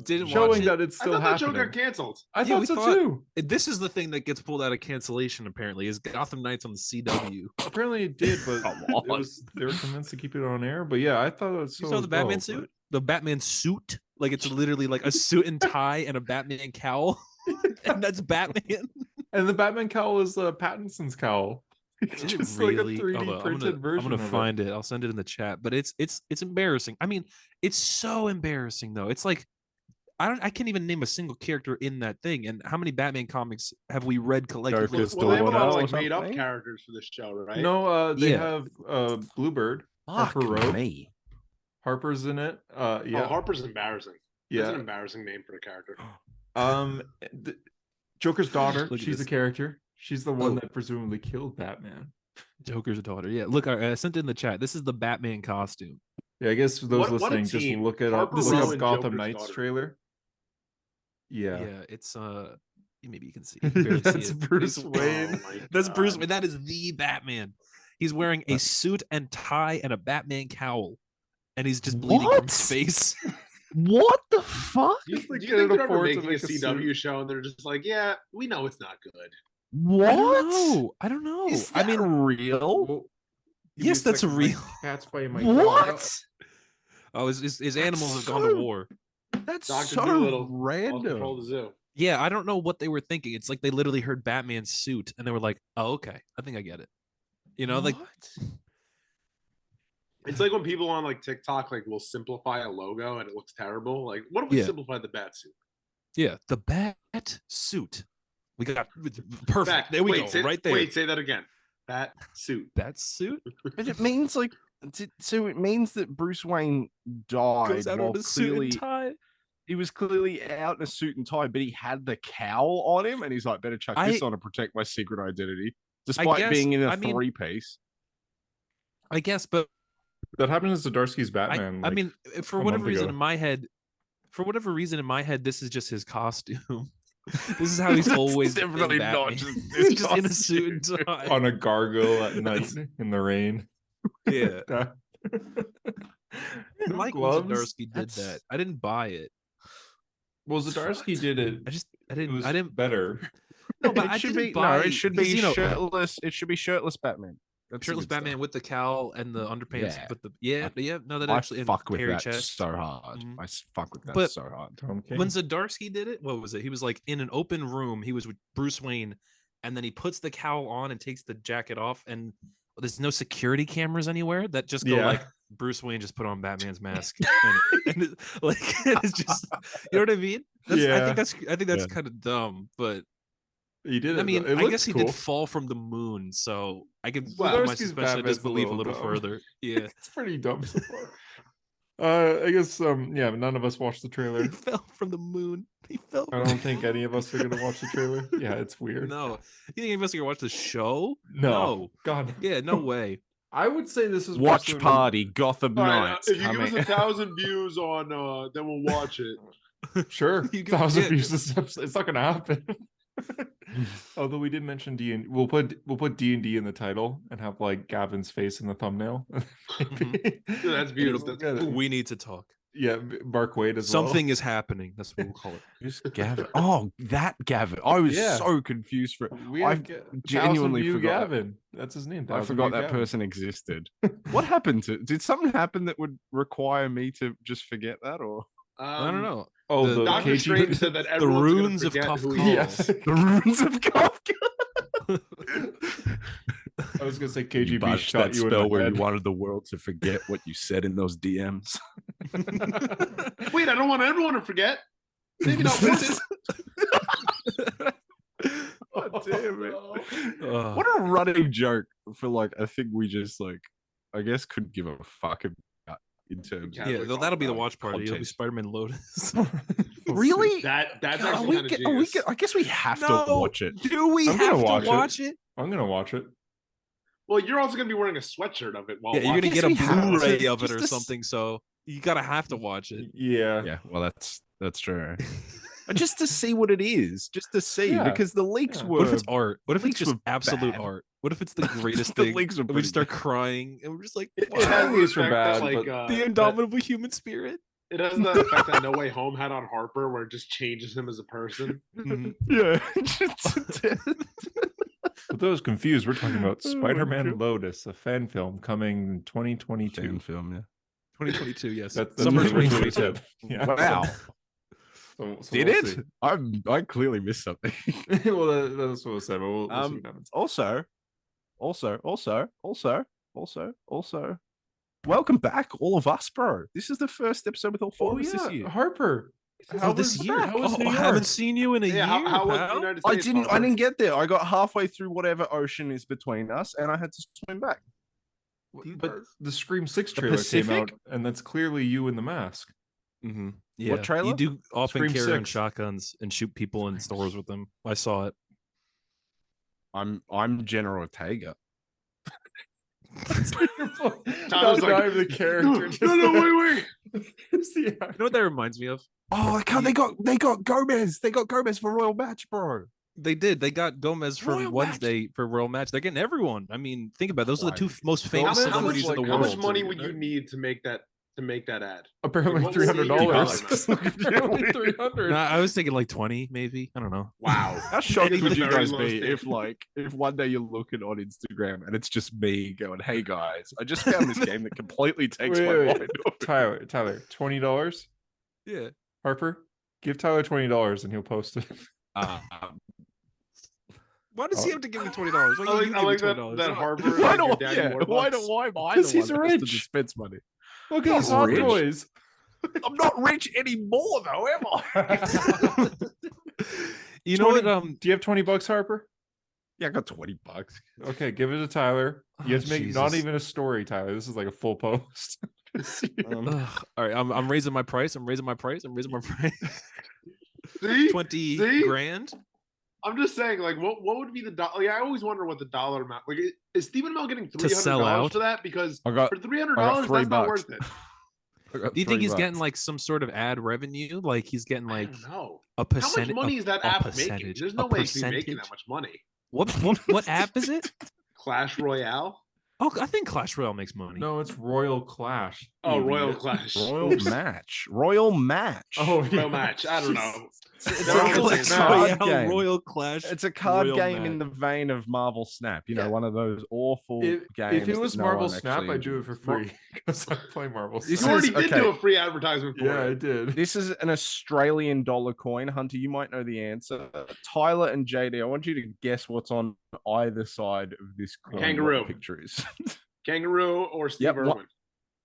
Speaker 3: Didn't
Speaker 1: showing
Speaker 3: watch it.
Speaker 1: that it's still
Speaker 4: I thought that show
Speaker 1: happening.
Speaker 4: got canceled.
Speaker 1: I
Speaker 3: Yeah,
Speaker 1: thought
Speaker 3: we
Speaker 1: so
Speaker 3: thought-
Speaker 1: too.
Speaker 3: This is the thing that gets pulled out of cancellation. Apparently, is Gotham Knights on the CW.
Speaker 1: Apparently it did, but
Speaker 2: Come on.
Speaker 1: they were convinced to keep it on air. But yeah, I thought it was so.
Speaker 3: You saw the
Speaker 1: as
Speaker 3: Batman
Speaker 1: well,
Speaker 3: suit? The Batman suit, like it's literally like a suit and tie and a Batman cowl, and that's Batman.
Speaker 1: And the Batman cowl is Pattinson's cowl. It's
Speaker 3: Is it
Speaker 1: just
Speaker 3: really?
Speaker 1: like a 3D
Speaker 3: Hold on,
Speaker 1: printed version.
Speaker 3: I'm gonna
Speaker 1: of
Speaker 3: find it. I'll send it in the chat. But it's embarrassing. I mean, it's so embarrassing though. It's like I can't even name a single character in that thing. And how many Batman comics have we read collectively?
Speaker 2: Joker's
Speaker 4: Well, they have a lot of
Speaker 2: Dawn
Speaker 4: like
Speaker 2: or
Speaker 4: made up
Speaker 2: something?
Speaker 4: characters for this show, right?
Speaker 1: No, they
Speaker 3: Yeah.
Speaker 1: have Bluebird. Harper
Speaker 2: Fuck
Speaker 1: wrote.
Speaker 2: me.
Speaker 1: Harper's in it.
Speaker 4: Oh,
Speaker 1: Yeah,
Speaker 4: Harper's embarrassing. That's an
Speaker 1: yeah.
Speaker 4: embarrassing name for a character.
Speaker 1: Joker's daughter.
Speaker 3: Look at
Speaker 1: She's a
Speaker 3: this.
Speaker 1: character. She's the one
Speaker 3: Oh.
Speaker 1: that presumably killed Batman.
Speaker 3: Joker's daughter. Yeah, look, I sent it in the chat. This is the Batman costume.
Speaker 1: Yeah, I guess for those
Speaker 4: What a
Speaker 1: listening, just
Speaker 4: team.
Speaker 1: look it up.
Speaker 4: Harper
Speaker 1: Look
Speaker 3: Row
Speaker 1: up
Speaker 4: and
Speaker 1: Gotham
Speaker 4: Joker's
Speaker 1: Knights
Speaker 4: daughter.
Speaker 1: trailer. Yeah,
Speaker 3: It's maybe you can see. You can barely see
Speaker 1: that's
Speaker 3: it.
Speaker 1: Bruce
Speaker 3: It's-
Speaker 1: Wayne.
Speaker 4: Oh my
Speaker 3: That's Bruce
Speaker 4: God.
Speaker 3: Wayne. That is the Batman. He's wearing a suit and tie and a Batman cowl, and he's just bleeding from
Speaker 2: What?
Speaker 3: his face.
Speaker 2: What the fuck?
Speaker 4: Do you
Speaker 1: Just like
Speaker 4: think
Speaker 1: can't
Speaker 4: they're ever
Speaker 1: afford to
Speaker 4: making a
Speaker 1: make a
Speaker 4: CW
Speaker 1: suit.
Speaker 4: show and they're just like, yeah, we know it's not good.
Speaker 2: What?
Speaker 3: I don't know.
Speaker 2: Is
Speaker 3: I
Speaker 2: that
Speaker 3: mean,
Speaker 2: real?
Speaker 1: Well, give
Speaker 3: Yes,
Speaker 1: me a
Speaker 3: that's
Speaker 1: second,
Speaker 3: real.
Speaker 1: my cat's biting my dog.
Speaker 2: What?
Speaker 3: oh, his animals have gone to
Speaker 2: so-
Speaker 3: war.
Speaker 2: That's
Speaker 4: Dr.
Speaker 2: so
Speaker 4: Dolittle, All
Speaker 2: random.
Speaker 4: control the zoo.
Speaker 3: Yeah, I don't know what they were thinking. It's like they literally heard Batman's suit and they were like, "Oh, okay, I think I get it." You know, like
Speaker 4: It's like when people on like TikTok like will simplify a logo and it looks terrible. Like, what if we
Speaker 3: Yeah.
Speaker 4: simplify the bat suit?
Speaker 3: yeah, the Bat suit. We got perfect.
Speaker 4: Bat-
Speaker 3: There we
Speaker 4: wait,
Speaker 3: go,
Speaker 4: say,
Speaker 3: right there.
Speaker 4: Wait, say that again. Bat suit.
Speaker 3: Bat suit
Speaker 2: But it means like, so it means that Bruce Wayne died
Speaker 3: goes out
Speaker 2: while
Speaker 3: on a suit
Speaker 2: clearly
Speaker 3: and tie.
Speaker 2: he was clearly out in a suit and tie, but he had the cowl on him, and he's like, "Better chuck this on to protect my secret identity," despite
Speaker 3: guess-
Speaker 2: being in a
Speaker 3: I mean,
Speaker 2: three-piece.
Speaker 3: I guess, but
Speaker 1: That happened as Zdarsky's Batman.
Speaker 3: I
Speaker 1: like,
Speaker 3: mean, for
Speaker 1: a
Speaker 3: whatever
Speaker 1: month
Speaker 3: reason
Speaker 1: ago.
Speaker 3: in my head, this is just his costume. This is how he's always been
Speaker 2: definitely not
Speaker 3: Batman.
Speaker 2: just his
Speaker 3: He's just in a suit and
Speaker 2: costume.
Speaker 3: tie.
Speaker 1: on a gargoyle at night in the rain.
Speaker 3: Yeah,
Speaker 1: No
Speaker 3: Michael
Speaker 1: gloves?
Speaker 3: Zdarsky did
Speaker 1: That's-
Speaker 3: that. I didn't buy it.
Speaker 1: Well, Zdarsky did it.
Speaker 3: I
Speaker 1: It
Speaker 3: didn't.
Speaker 1: was better.
Speaker 3: No, but
Speaker 2: It
Speaker 3: I
Speaker 2: should
Speaker 3: didn't
Speaker 2: be
Speaker 3: buy.
Speaker 2: no. It should be
Speaker 3: because, you know,
Speaker 2: shirtless. It should be shirtless Batman. That's the
Speaker 3: shirtless
Speaker 2: good stuff.
Speaker 3: Batman with the cowl and the underpants.
Speaker 2: Yeah.
Speaker 3: But no, that
Speaker 2: I
Speaker 3: actually
Speaker 2: fuck with
Speaker 3: hairy
Speaker 2: that
Speaker 3: chest.
Speaker 2: so hard.
Speaker 3: Mhm.
Speaker 2: I fuck with that
Speaker 3: But-
Speaker 2: so hard.
Speaker 1: Tom King.
Speaker 3: When Zdarsky did it, what was it? He was like in an open room. He was with Bruce Wayne, and then he puts the cowl on and takes the jacket off, and there's no security cameras anywhere that just go
Speaker 1: Yeah.
Speaker 3: like Bruce Wayne just put on Batman's mask, like it's just you know what I mean?
Speaker 1: Yeah.
Speaker 3: I think that's
Speaker 2: Yeah.
Speaker 3: kind of dumb, but
Speaker 1: he did it.
Speaker 3: I mean,
Speaker 1: it
Speaker 3: I
Speaker 1: looks
Speaker 3: guess he
Speaker 1: cool.
Speaker 3: did fall from the moon, so I could
Speaker 1: Well,
Speaker 3: put my
Speaker 1: Zdarsky's
Speaker 3: suspension of
Speaker 1: Batman's a
Speaker 3: disbelief a
Speaker 1: little
Speaker 3: little
Speaker 1: dumb.
Speaker 3: further. Yeah,
Speaker 1: It's pretty dumb so far. I guess yeah, none of us watched the trailer.
Speaker 3: he fell from the moon. He fell.
Speaker 1: I don't think any of us are gonna watch the trailer. Yeah, it's weird.
Speaker 3: No, you think any of us are gonna watch the show?
Speaker 1: No. God.
Speaker 3: Yeah, no way.
Speaker 1: I would say this is
Speaker 2: Watch
Speaker 1: possibly-
Speaker 2: party, Gotham
Speaker 4: All right,
Speaker 2: Knights
Speaker 4: if you give
Speaker 2: coming.
Speaker 4: us 1,000 views on, then we'll watch it.
Speaker 1: Sure,
Speaker 3: You can-
Speaker 1: 1,000
Speaker 3: yeah.
Speaker 1: views. This episode. It's not gonna happen. Although we did mention D and we'll put D&D in the title and have like Gavin's face in the thumbnail. Maybe.
Speaker 4: That's views.
Speaker 1: We'll
Speaker 4: That's
Speaker 1: get it.
Speaker 3: We need to talk.
Speaker 1: Yeah, Mark Wade as well.
Speaker 3: Something is happening. That's what we'll call it.
Speaker 2: Who's Gavin? Oh, that Gavin. I was
Speaker 1: Yeah.
Speaker 2: so confused for.
Speaker 1: We
Speaker 2: I
Speaker 1: have
Speaker 2: genuinely
Speaker 1: 1,000 view
Speaker 2: forgot.
Speaker 1: Gavin. That's his name.
Speaker 2: I
Speaker 1: 1,000
Speaker 2: forgot
Speaker 1: view
Speaker 2: that
Speaker 1: Gavin.
Speaker 2: person existed. What happened to? Did something happen that would require me to just forget that, or
Speaker 3: I don't know.
Speaker 1: Oh,
Speaker 3: The-
Speaker 1: the
Speaker 4: Doctor
Speaker 1: KG
Speaker 4: Strange said that everyone's gonna
Speaker 3: runes of
Speaker 4: forget who
Speaker 3: Kafka.
Speaker 4: he is.
Speaker 1: Yes.
Speaker 2: the runes of Kafka?
Speaker 1: I was gonna say
Speaker 2: You
Speaker 1: KGB
Speaker 2: botched
Speaker 1: shot
Speaker 2: that
Speaker 1: you in
Speaker 2: spell
Speaker 1: the
Speaker 2: where
Speaker 1: head.
Speaker 2: you wanted the world to forget what you said in those DMs.
Speaker 4: Wait, I don't want everyone to forget. Maybe not Winston.
Speaker 2: God damn it.
Speaker 3: Ugh.
Speaker 2: What a running joke for like a thing we just like, I guess, couldn't give a fuck about in terms
Speaker 4: Yeah,
Speaker 2: of.
Speaker 3: Yeah,
Speaker 4: we're
Speaker 3: that'll be the
Speaker 4: talking
Speaker 3: watch party. It'll be
Speaker 2: content.
Speaker 3: Spider-Man Lotus.
Speaker 2: Really?
Speaker 4: That's
Speaker 2: God,
Speaker 4: actually kind of genius.
Speaker 2: I guess we have to watch it.
Speaker 3: Do we
Speaker 1: I'm gonna
Speaker 3: have
Speaker 1: watch
Speaker 3: to watch it?
Speaker 1: I'm gonna watch it.
Speaker 4: Well, you're also gonna be wearing a sweatshirt of it while
Speaker 3: Yeah, you're
Speaker 4: watching.
Speaker 3: gonna get a
Speaker 2: we have to,
Speaker 3: Blu-ray of it
Speaker 2: just
Speaker 3: or
Speaker 2: to
Speaker 3: something, so you gotta have to watch it.
Speaker 1: Yeah.
Speaker 2: Yeah, well, that's true. Just to see what it is, just to see,
Speaker 1: Yeah.
Speaker 2: because the leaks
Speaker 1: Yeah.
Speaker 2: were.
Speaker 3: What if it's art? What if it's
Speaker 2: leaks
Speaker 3: just
Speaker 2: were
Speaker 3: absolute
Speaker 2: bad.
Speaker 3: art? What if it's the greatest
Speaker 2: The
Speaker 3: thing?
Speaker 2: leaks were
Speaker 3: And we
Speaker 2: pretty
Speaker 3: start
Speaker 2: bad.
Speaker 3: crying, and we're just like,
Speaker 4: It
Speaker 3: wow,
Speaker 4: has the
Speaker 1: Movies are
Speaker 4: effect that,
Speaker 1: bad,
Speaker 4: like,
Speaker 1: but
Speaker 3: the indomitable human spirit.
Speaker 4: it has the effect that No Way Home had on Harper, where it just changes him as a person.
Speaker 3: Mhm.
Speaker 2: Yeah.
Speaker 1: For those confused, we're talking about
Speaker 2: Oh my
Speaker 1: Spider-Man
Speaker 2: God.
Speaker 1: Lotus, a fan film coming in 2022.
Speaker 2: Fan film, yeah.
Speaker 3: 2022, yes.
Speaker 1: That's
Speaker 3: Summer
Speaker 1: originally what he
Speaker 3: 2022.
Speaker 1: said. Yeah.
Speaker 2: Wow.
Speaker 1: So
Speaker 2: Did
Speaker 1: we'll
Speaker 2: it?
Speaker 1: see.
Speaker 2: I clearly missed something.
Speaker 1: Well, that's what I said, but we'll see what happens.
Speaker 2: Also, welcome back, all of us, bro. This is the first episode with all four of us this year.
Speaker 1: Harper.
Speaker 3: Oh, this
Speaker 1: was-
Speaker 3: year.
Speaker 1: How was New
Speaker 3: I
Speaker 1: York?
Speaker 3: haven't seen you in a
Speaker 4: Yeah,
Speaker 3: year.
Speaker 4: how was the
Speaker 3: pal.
Speaker 4: United
Speaker 2: I
Speaker 4: States?
Speaker 2: didn't
Speaker 4: Harper?
Speaker 2: get there. I got halfway through whatever ocean is between us, and I had to swim back.
Speaker 1: But the Scream 6 trailer came out,
Speaker 2: Pacific?
Speaker 1: and that's clearly you in the mask.
Speaker 3: Mhm. Yeah.
Speaker 2: trailer?
Speaker 3: You do often
Speaker 1: Scream
Speaker 3: carry on
Speaker 1: 6.
Speaker 3: shotguns and shoot people in stores with them. I saw it.
Speaker 2: I'm General Ortega.
Speaker 4: Tyler's like,
Speaker 1: not even the character.
Speaker 4: wait.
Speaker 3: You know what that reminds me of?
Speaker 2: Oh, they got Gomez. They got Gomez for Royal Match, bro.
Speaker 3: They did. They got Gomez for
Speaker 2: Royal
Speaker 3: Wednesday for Royal Match. They're getting everyone. I mean, think about it. Those are the two most famous
Speaker 1: Gomez is
Speaker 3: celebrities
Speaker 1: like-
Speaker 3: in the
Speaker 4: How
Speaker 3: world.
Speaker 4: much money would you need to make that ad?
Speaker 1: Apparently
Speaker 4: What was the
Speaker 1: $300.
Speaker 4: dollar
Speaker 1: $300.
Speaker 3: Nah, I was thinking like 20, maybe. I don't know.
Speaker 4: Wow.
Speaker 2: How shocked
Speaker 4: It's
Speaker 2: would
Speaker 4: a
Speaker 2: you
Speaker 4: very
Speaker 2: guys
Speaker 4: low
Speaker 2: be
Speaker 4: standard.
Speaker 2: if one day you're looking on Instagram and it's just me going, "Hey guys, I just found this game that completely takes my
Speaker 1: Wait.
Speaker 2: mind off."
Speaker 1: Tyler, $20.
Speaker 3: Yeah.
Speaker 1: Harper, give Tyler $20 and he'll post it.
Speaker 3: Why does he have to give me $20? Why
Speaker 4: I
Speaker 3: can't you
Speaker 4: like
Speaker 3: give me
Speaker 4: that,
Speaker 3: $20?
Speaker 4: that Harper.
Speaker 2: Why
Speaker 4: like, your
Speaker 2: don't
Speaker 4: daddy
Speaker 2: yeah,
Speaker 4: Warbucks.
Speaker 2: why am I
Speaker 1: Because
Speaker 2: the
Speaker 1: he's
Speaker 2: one that has to
Speaker 1: rich.
Speaker 2: dispense money?
Speaker 1: Look
Speaker 2: Not
Speaker 1: at his hot
Speaker 2: rich.
Speaker 1: toys.
Speaker 2: I'm not rich anymore though, am I?
Speaker 3: You know what?
Speaker 1: 20 Do you have $20, Harper?
Speaker 2: Yeah, I got $20.
Speaker 1: Okay, give it to Tyler. You have to make not
Speaker 3: Jesus.
Speaker 1: even a story, Tyler. This is like a full post.
Speaker 3: All right, I'm raising my price. I'm raising my price.
Speaker 4: See?
Speaker 3: 20
Speaker 4: See?
Speaker 3: grand.
Speaker 4: I'm just saying, like, what would be the dollar? Like, I always wonder what the dollar amount. Like, is Stephen Amell getting
Speaker 3: To sell out?
Speaker 4: $300 for that? Because
Speaker 2: I got
Speaker 4: for $300,
Speaker 2: $3
Speaker 4: that's not
Speaker 2: $3.
Speaker 4: worth it.
Speaker 3: Do you think he's getting like some sort of ad revenue? Like he's getting
Speaker 4: I
Speaker 3: like
Speaker 4: don't know.
Speaker 3: a
Speaker 4: How
Speaker 3: percentage?
Speaker 4: much money is that
Speaker 3: a
Speaker 4: app making?
Speaker 3: percentage,
Speaker 4: There's
Speaker 3: a
Speaker 4: no way it can be making
Speaker 3: percentage?
Speaker 4: that much money.
Speaker 3: What app is it?
Speaker 4: Clash Royale?
Speaker 3: Oh, I think Clash Royale makes money.
Speaker 1: No, it's Royal Clash.
Speaker 4: Oh,
Speaker 1: you
Speaker 4: Royal
Speaker 1: idiot.
Speaker 4: Clash.
Speaker 2: Royal Match. Royal Match.
Speaker 1: Oh, yeah.
Speaker 4: Royal Match. I don't know.
Speaker 2: It's
Speaker 4: They're all
Speaker 2: a
Speaker 4: the
Speaker 2: Clash
Speaker 4: same.
Speaker 2: Royale
Speaker 3: Royale,
Speaker 2: game.
Speaker 3: Royal Clash.
Speaker 2: It's a card
Speaker 3: Royal
Speaker 2: game in
Speaker 3: Match.
Speaker 2: the vein of Marvel Snap. You know,
Speaker 1: Yeah.
Speaker 2: one of those awful games.
Speaker 1: If it was
Speaker 2: that no
Speaker 1: Marvel
Speaker 2: one
Speaker 1: Snap,
Speaker 2: actually
Speaker 1: I'd do it for
Speaker 2: enjoys.
Speaker 1: free because I play Marvel
Speaker 2: This
Speaker 4: You
Speaker 1: Snap.
Speaker 4: already did
Speaker 2: okay.
Speaker 4: do a free advertisement for
Speaker 1: Yeah, I
Speaker 4: it.
Speaker 1: did.
Speaker 2: This is an Australian dollar coin. Hunter, you might know the answer. Tyler and JD, I want you to guess what's on either side of this coin.
Speaker 4: Kangaroo.
Speaker 2: What the picture is.
Speaker 4: Kangaroo or Steve
Speaker 2: Yep,
Speaker 4: Irwin?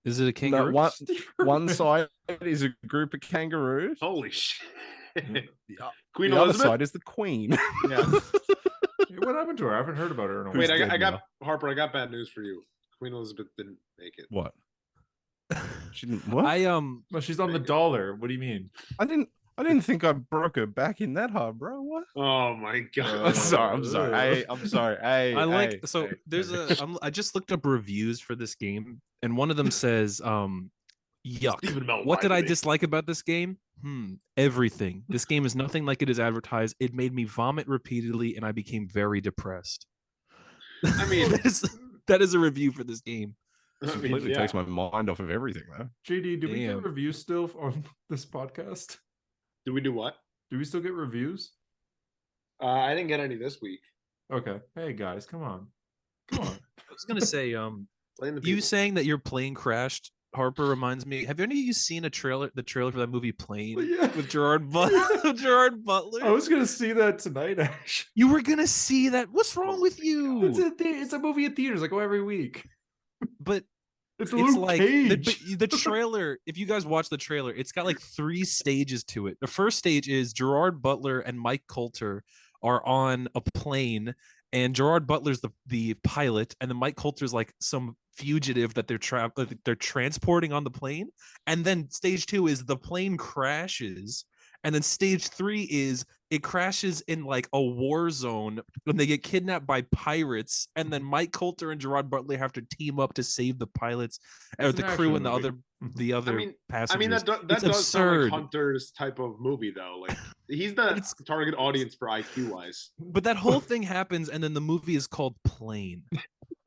Speaker 3: Is it a kangaroo?
Speaker 2: No, one side is a group of kangaroos.
Speaker 4: Holy shit.
Speaker 2: The,
Speaker 4: Queen
Speaker 2: the other
Speaker 4: Elizabeth?
Speaker 2: side is the queen.
Speaker 4: Yeah.
Speaker 1: What happened to her? I haven't heard about her in a while.
Speaker 4: Wait,
Speaker 2: Who's
Speaker 4: I
Speaker 2: dead
Speaker 4: got
Speaker 2: now?
Speaker 4: Harper. I got bad news for you. Queen Elizabeth didn't make it.
Speaker 2: What? She didn't. What?
Speaker 1: Well, she's on the dollar. What do you mean?
Speaker 2: I didn't think I broke her back in that hard, bro. What?
Speaker 4: Oh my god.
Speaker 2: I'm sorry. Hey, I'm sorry. Hey,
Speaker 3: I like
Speaker 2: hey,
Speaker 3: so
Speaker 2: hey,
Speaker 3: there's
Speaker 2: hey.
Speaker 3: I just looked up reviews for this game, and one of them says yuck.
Speaker 4: Stephen Amell
Speaker 3: What
Speaker 4: lied
Speaker 3: did
Speaker 4: to
Speaker 3: I
Speaker 4: me.
Speaker 3: dislike about this game? Everything. This game is nothing like it is advertised. It made me vomit repeatedly, and I became very depressed.
Speaker 4: I mean,
Speaker 3: that is a review for this game.
Speaker 4: I mean,
Speaker 2: Completely
Speaker 4: yeah.
Speaker 2: takes my mind off of everything, though.
Speaker 1: JD, do we get
Speaker 3: Damn.
Speaker 1: reviews still on this podcast?
Speaker 4: Did we do what?
Speaker 1: Do we still get reviews?
Speaker 4: I didn't get any this week.
Speaker 1: Okay. Hey guys, come on. Come on.
Speaker 3: I was gonna say,
Speaker 4: Blame the
Speaker 3: you
Speaker 4: people.
Speaker 3: saying that your plane crashed Harper reminds me. Have any of you seen the trailer for that movie Plane
Speaker 1: Yeah.
Speaker 3: with Gerard Butler?
Speaker 1: I was gonna see that tonight. Actually,
Speaker 3: You were gonna see that. What's wrong with you?
Speaker 1: it's a movie in theaters. I go every week.
Speaker 3: But
Speaker 1: It's
Speaker 3: it's
Speaker 1: Luke
Speaker 3: like
Speaker 1: Cage.
Speaker 3: the trailer. If you guys watch the trailer, it's got like 3 stages to it. The first stage is Gerard Butler and Mike Coulter are on a plane, and Gerard Butler's the pilot, and then Mike Coulter's like some fugitive that they're transporting on the plane. And then stage 2 is the plane crashes, and then stage 3 is it crashes in like a war zone when they get kidnapped by pirates, and then Mike Coulter and Gerard Butler have to team up to save the pilots or
Speaker 1: It's
Speaker 3: the
Speaker 1: an
Speaker 3: crew
Speaker 1: action
Speaker 3: and the
Speaker 1: movie.
Speaker 3: other passengers.
Speaker 4: I mean that
Speaker 3: It's
Speaker 4: does sound
Speaker 3: absurd.
Speaker 4: like Hunter's type of movie though. Like he's the target audience for IQ wise.
Speaker 3: But that whole thing happens, and then the movie is called Plane.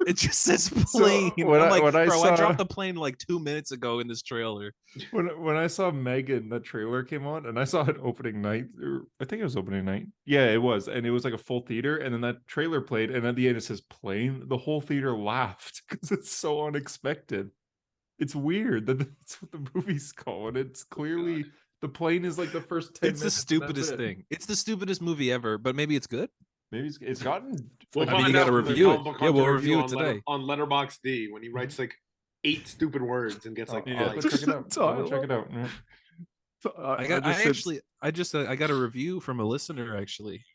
Speaker 3: It just says plane.
Speaker 1: when
Speaker 3: I dropped the plane like 2 minutes ago in this trailer.
Speaker 1: When I saw Megan, the trailer came on, and I saw it opening night. Or I think it was opening night. Yeah, it was, and it was like a full theater. And then that trailer played, and at the end it says "plane." The whole theater laughed because it's so unexpected. It's weird that that's what the movie's called. It's clearly the plane is like the first 10
Speaker 3: It's the
Speaker 1: minutes, and
Speaker 3: stupidest
Speaker 1: that's it.
Speaker 3: thing. It's the stupidest movie ever, but maybe it's good.
Speaker 1: Maybe it's gotten.
Speaker 4: We'll
Speaker 3: I mean, you
Speaker 4: find
Speaker 3: gotta
Speaker 4: out from the
Speaker 3: review it.
Speaker 4: Comic Book
Speaker 3: Yeah, we'll
Speaker 4: Hunter
Speaker 3: review it
Speaker 4: on
Speaker 3: today.
Speaker 4: On Letterboxd D when he writes like 8 stupid words and gets like
Speaker 1: Yeah,
Speaker 4: five.
Speaker 1: go check it out. Go check it out. Yeah.
Speaker 3: I got a review from a listener actually.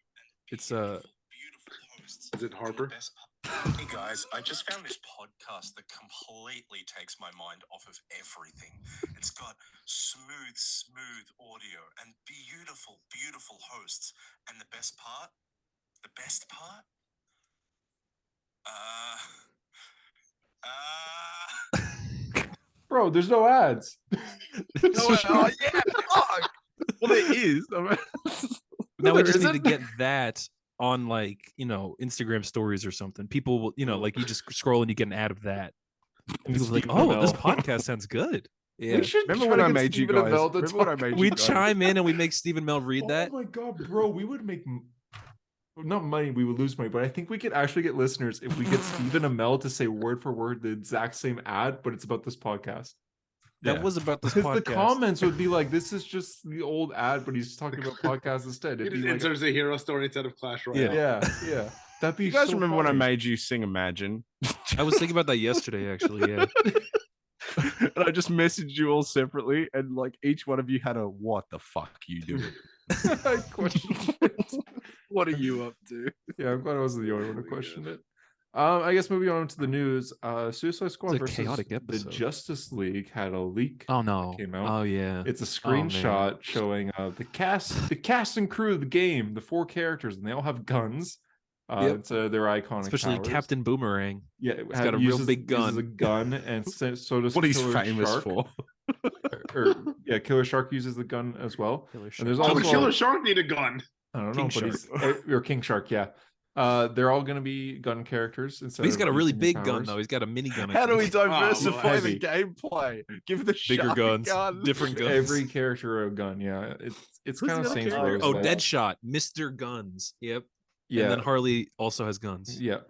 Speaker 3: It's
Speaker 4: Is it Harper?
Speaker 5: Hey guys, I just found this podcast that completely takes my mind off of everything. It's got smooth audio and beautiful hosts. And the best part,
Speaker 1: Bro, there's no ads.
Speaker 2: Oh, yeah. Fuck. Well, there is.
Speaker 3: now we
Speaker 1: there
Speaker 3: just need to
Speaker 1: isn't.
Speaker 3: get that on like, Instagram stories or something. People will, like you just scroll and you get an ad of that. And people are like,
Speaker 1: Stephen
Speaker 3: oh, this
Speaker 1: Amell.
Speaker 3: podcast sounds good. Yeah.
Speaker 1: We should
Speaker 2: Remember
Speaker 1: try
Speaker 2: when
Speaker 1: to
Speaker 2: I
Speaker 1: get
Speaker 2: made you
Speaker 1: Stephen
Speaker 2: guys?
Speaker 1: Amell to
Speaker 2: Remember when I
Speaker 1: talk
Speaker 2: made
Speaker 3: We
Speaker 2: you guys?
Speaker 3: chime in and we make Stephen Mel read that.
Speaker 1: Oh my god, bro, we would make not money, we would lose money, but I think we could actually get listeners if we get Stephen Amell to say word for word the exact same ad, but it's about this podcast.
Speaker 3: That was about this
Speaker 1: Because
Speaker 3: podcast.
Speaker 1: the comments would be like, "This is just the old ad, but he's talking about podcasts instead."
Speaker 4: It
Speaker 1: It'd be
Speaker 4: just
Speaker 1: like,
Speaker 4: inserts a hero story instead of Clash Royale.
Speaker 1: yeah. That'd be.
Speaker 2: You guys
Speaker 1: so
Speaker 2: remember when I
Speaker 1: funny.
Speaker 2: made you sing Imagine?
Speaker 3: I was thinking about that yesterday, actually. Yeah.
Speaker 2: And I just messaged you all separately, and like each one of you had a "What the fuck you doing?
Speaker 1: I questioned it.
Speaker 2: What are you up to?"
Speaker 1: Yeah, I'm glad I wasn't the only one to question it. I guess moving on to the news. Suicide Squad
Speaker 3: It's a
Speaker 1: versus
Speaker 3: chaotic
Speaker 1: the
Speaker 3: episode.
Speaker 1: Justice League had a leak.
Speaker 3: Oh no.
Speaker 1: Came out.
Speaker 3: Oh yeah.
Speaker 1: It's a
Speaker 3: man.
Speaker 1: screenshot showing the cast and crew of the game, the 4 characters, and they all have guns.
Speaker 3: Yep.
Speaker 1: It's their iconic,
Speaker 3: Especially
Speaker 1: powers.
Speaker 3: Captain Boomerang.
Speaker 1: Yeah,
Speaker 3: He's got a real big
Speaker 1: uses
Speaker 3: gun.
Speaker 1: a gun, and so does
Speaker 2: What he's
Speaker 1: Killer
Speaker 2: famous
Speaker 1: Shark.
Speaker 2: for.
Speaker 1: Killer Shark uses the gun as well.
Speaker 3: Killer
Speaker 1: And there's
Speaker 4: Why would
Speaker 1: also
Speaker 4: Killer Shark need a gun?
Speaker 1: I don't
Speaker 3: King
Speaker 1: know, but he's or King Shark, yeah. They're all going to be gun characters. Instead
Speaker 3: He's
Speaker 1: of
Speaker 3: got a really
Speaker 1: using their
Speaker 3: big gun
Speaker 1: powers.
Speaker 3: though. He's got a minigun.
Speaker 2: How do we
Speaker 3: think.
Speaker 2: diversify
Speaker 1: heavy.
Speaker 2: the gameplay? Give the
Speaker 3: Bigger
Speaker 2: shark
Speaker 3: guns,
Speaker 2: gun.
Speaker 3: different guns.
Speaker 1: Every character a gun, yeah. It's
Speaker 2: Who's
Speaker 1: kind of
Speaker 2: the other
Speaker 1: Saints
Speaker 2: character?
Speaker 1: Row.
Speaker 3: Oh,
Speaker 1: style.
Speaker 3: Deadshot, Mr. Guns. Yep.
Speaker 1: Yeah,
Speaker 3: And then Harley also has guns.
Speaker 1: yeah.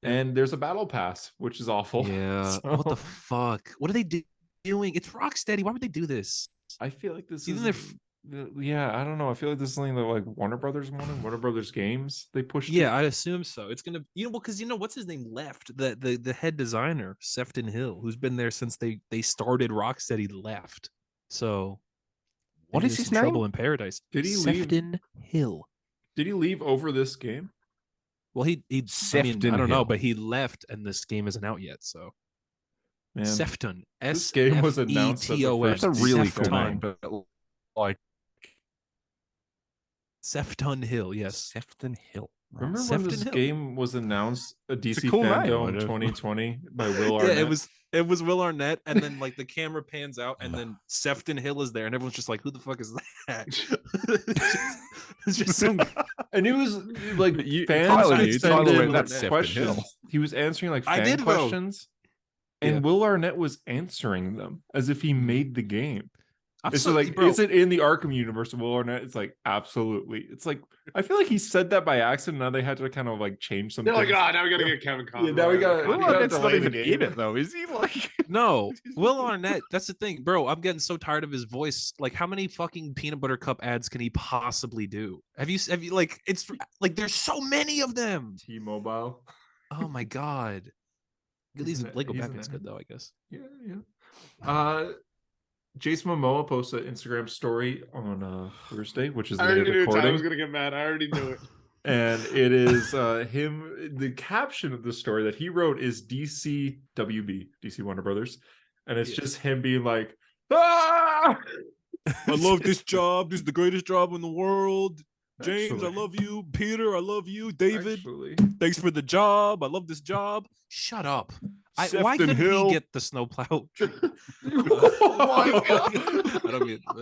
Speaker 1: And there's a battle pass, which is awful.
Speaker 3: Yeah.
Speaker 1: So,
Speaker 3: What the fuck? What are they doing? It's Rocksteady. Why would they do this?
Speaker 1: I feel like this
Speaker 3: Even
Speaker 1: is.
Speaker 3: if-
Speaker 1: Yeah, I don't know. I feel like this is something that like Warner Brothers wanted. Warner Brothers games they pushed.
Speaker 3: Yeah, I assume so. It's gonna, because what's his name left? The head designer, Sefton Hill, who's been there since they started Rocksteady, left. So,
Speaker 2: What
Speaker 3: maybe
Speaker 2: is
Speaker 3: there's
Speaker 2: his
Speaker 3: some trouble
Speaker 2: name?
Speaker 3: in paradise?
Speaker 1: Did he leave?
Speaker 3: Sefton Hill.
Speaker 1: Did he leave over this game?
Speaker 3: Well, I mean,
Speaker 2: Sefton
Speaker 3: I don't know,
Speaker 2: Hill.
Speaker 3: but he left, and this game isn't out yet. So,
Speaker 1: Man,
Speaker 3: Sefton,
Speaker 1: this game was announced at the
Speaker 3: Sefton.
Speaker 1: first
Speaker 2: That's a really cool
Speaker 1: Sefton.
Speaker 2: name, but like
Speaker 3: Sefton Hill, yes.
Speaker 2: Sefton Hill.
Speaker 1: Remember when
Speaker 3: Sefton
Speaker 1: this
Speaker 3: Hill.
Speaker 1: game was announced at DC
Speaker 2: cool name.
Speaker 1: Fandom 2020 by Will Arnett?
Speaker 3: Yeah, it was Will Arnett, and then like the camera pans out, and then Sefton Hill is there, and everyone's just like, "Who the fuck is that?" It's just some.
Speaker 1: And it was like
Speaker 2: You-
Speaker 1: fans
Speaker 2: Tyler
Speaker 1: could
Speaker 2: knew.
Speaker 1: send
Speaker 2: Tyler
Speaker 1: in
Speaker 2: went, "That's Sefton
Speaker 1: questions.
Speaker 2: Hill."
Speaker 1: He was answering like
Speaker 3: I
Speaker 1: fan
Speaker 3: did vote.
Speaker 1: questions, and
Speaker 3: Yeah.
Speaker 1: Will Arnett was answering them as if he made the game. It's so, like, is it in the Arkham universe of Will Arnett? It's like, absolutely. It's like, I feel like he said that by accident. Now they had to kind of like change something.
Speaker 4: They're like, oh, now we gotta get Kevin Conroy.
Speaker 1: Yeah, now we got.
Speaker 2: Will Arnett's not even in it though, is he? Like,
Speaker 3: no, Will Arnett. That's the thing, bro. I'm getting so tired of his voice. Like, how many fucking peanut butter cup ads can he possibly do? Have you like? It's like there's so many of them.
Speaker 1: T-Mobile.
Speaker 3: Oh my god. At least Lego Batman's good though, I guess.
Speaker 1: Yeah. Jason Momoa posted an Instagram story on Thursday, which is the
Speaker 4: I
Speaker 1: day
Speaker 4: already
Speaker 1: of
Speaker 4: knew
Speaker 1: recording.
Speaker 4: I was gonna get mad. I already knew it.
Speaker 1: And it is him. The caption of the story that he wrote is DCWB, DC Warner Brothers, and it's just him being like, "Ah!
Speaker 3: I love this job. This is the greatest job in the world. James,
Speaker 1: Actually.
Speaker 3: I love you. Peter, I love you. David,
Speaker 1: Actually.
Speaker 3: thanks for the job. I love this job. Shut up. Why
Speaker 2: Sefton
Speaker 3: couldn't
Speaker 2: Hill.
Speaker 3: he get the snowplow?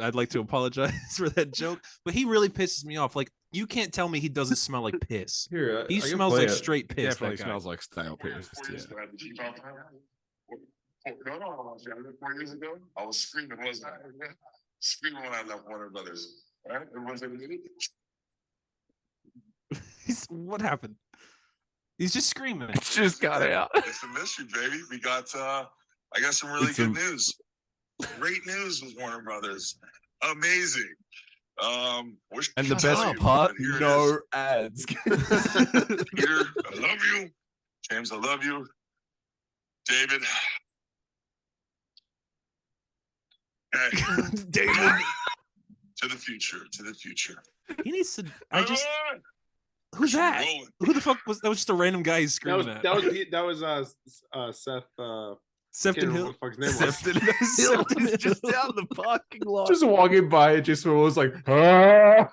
Speaker 3: I'd like to apologize for that joke, but he really pisses me off. Like, you can't tell me he doesn't smell like piss.
Speaker 1: Here,
Speaker 3: He
Speaker 1: I can
Speaker 3: smells
Speaker 1: play
Speaker 3: like
Speaker 1: it.
Speaker 3: straight piss.
Speaker 2: definitely
Speaker 3: that guy.
Speaker 2: smells like stale piss.
Speaker 5: No, 4 years ago, I was screaming, wasn't I? Screaming when I left Warner Brothers. Right? Everyone's like,
Speaker 3: What happened? He's just screaming.
Speaker 2: It's just got out.
Speaker 5: it's a mystery, baby. We got, I got some really good news. Great news with Warner Brothers. Amazing.
Speaker 2: And the best part, no ads.
Speaker 5: Peter, I love you. James, I love you. David. Hey,
Speaker 3: David.
Speaker 5: to the future.
Speaker 3: He needs to. Who's that?
Speaker 5: Rolling.
Speaker 3: Who the fuck was that? Was just a random guy he's screaming at.
Speaker 4: That was Seth.
Speaker 3: Sefton Hill.
Speaker 4: What the fuck's name was.
Speaker 2: Sefton Hill is just down the parking lot.
Speaker 1: Just walking by, and Jason was like, "Ah!"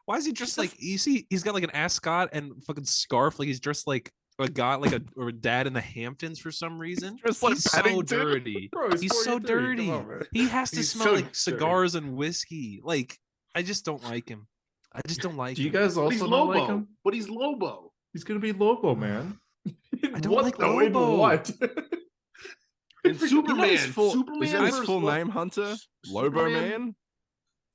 Speaker 3: Why is he dressed like? You see, he's got like an ascot and fucking scarf. Like he's dressed like a guy, like a dad in the Hamptons for some reason.
Speaker 2: Just like
Speaker 3: He's so
Speaker 2: Paddington.
Speaker 3: dirty.
Speaker 1: Bro,
Speaker 3: He's so
Speaker 1: 43.
Speaker 3: dirty.
Speaker 1: Come on, man.
Speaker 3: He has to
Speaker 4: He's
Speaker 3: smell
Speaker 4: so
Speaker 3: like cigars and whiskey. Like, I just don't like him. I just don't like
Speaker 1: Do you
Speaker 3: him.
Speaker 1: guys
Speaker 4: But he's
Speaker 1: also don't
Speaker 4: Lobo.
Speaker 1: like him?
Speaker 4: But he's Lobo.
Speaker 1: He's gonna be Lobo, man.
Speaker 3: I don't
Speaker 1: What
Speaker 3: like
Speaker 1: though? In
Speaker 3: Lobo.
Speaker 1: what?
Speaker 4: And Superman.
Speaker 2: Is that his
Speaker 4: versus
Speaker 2: full
Speaker 4: Lo-
Speaker 2: name, Hunter? Lobo
Speaker 4: Superman-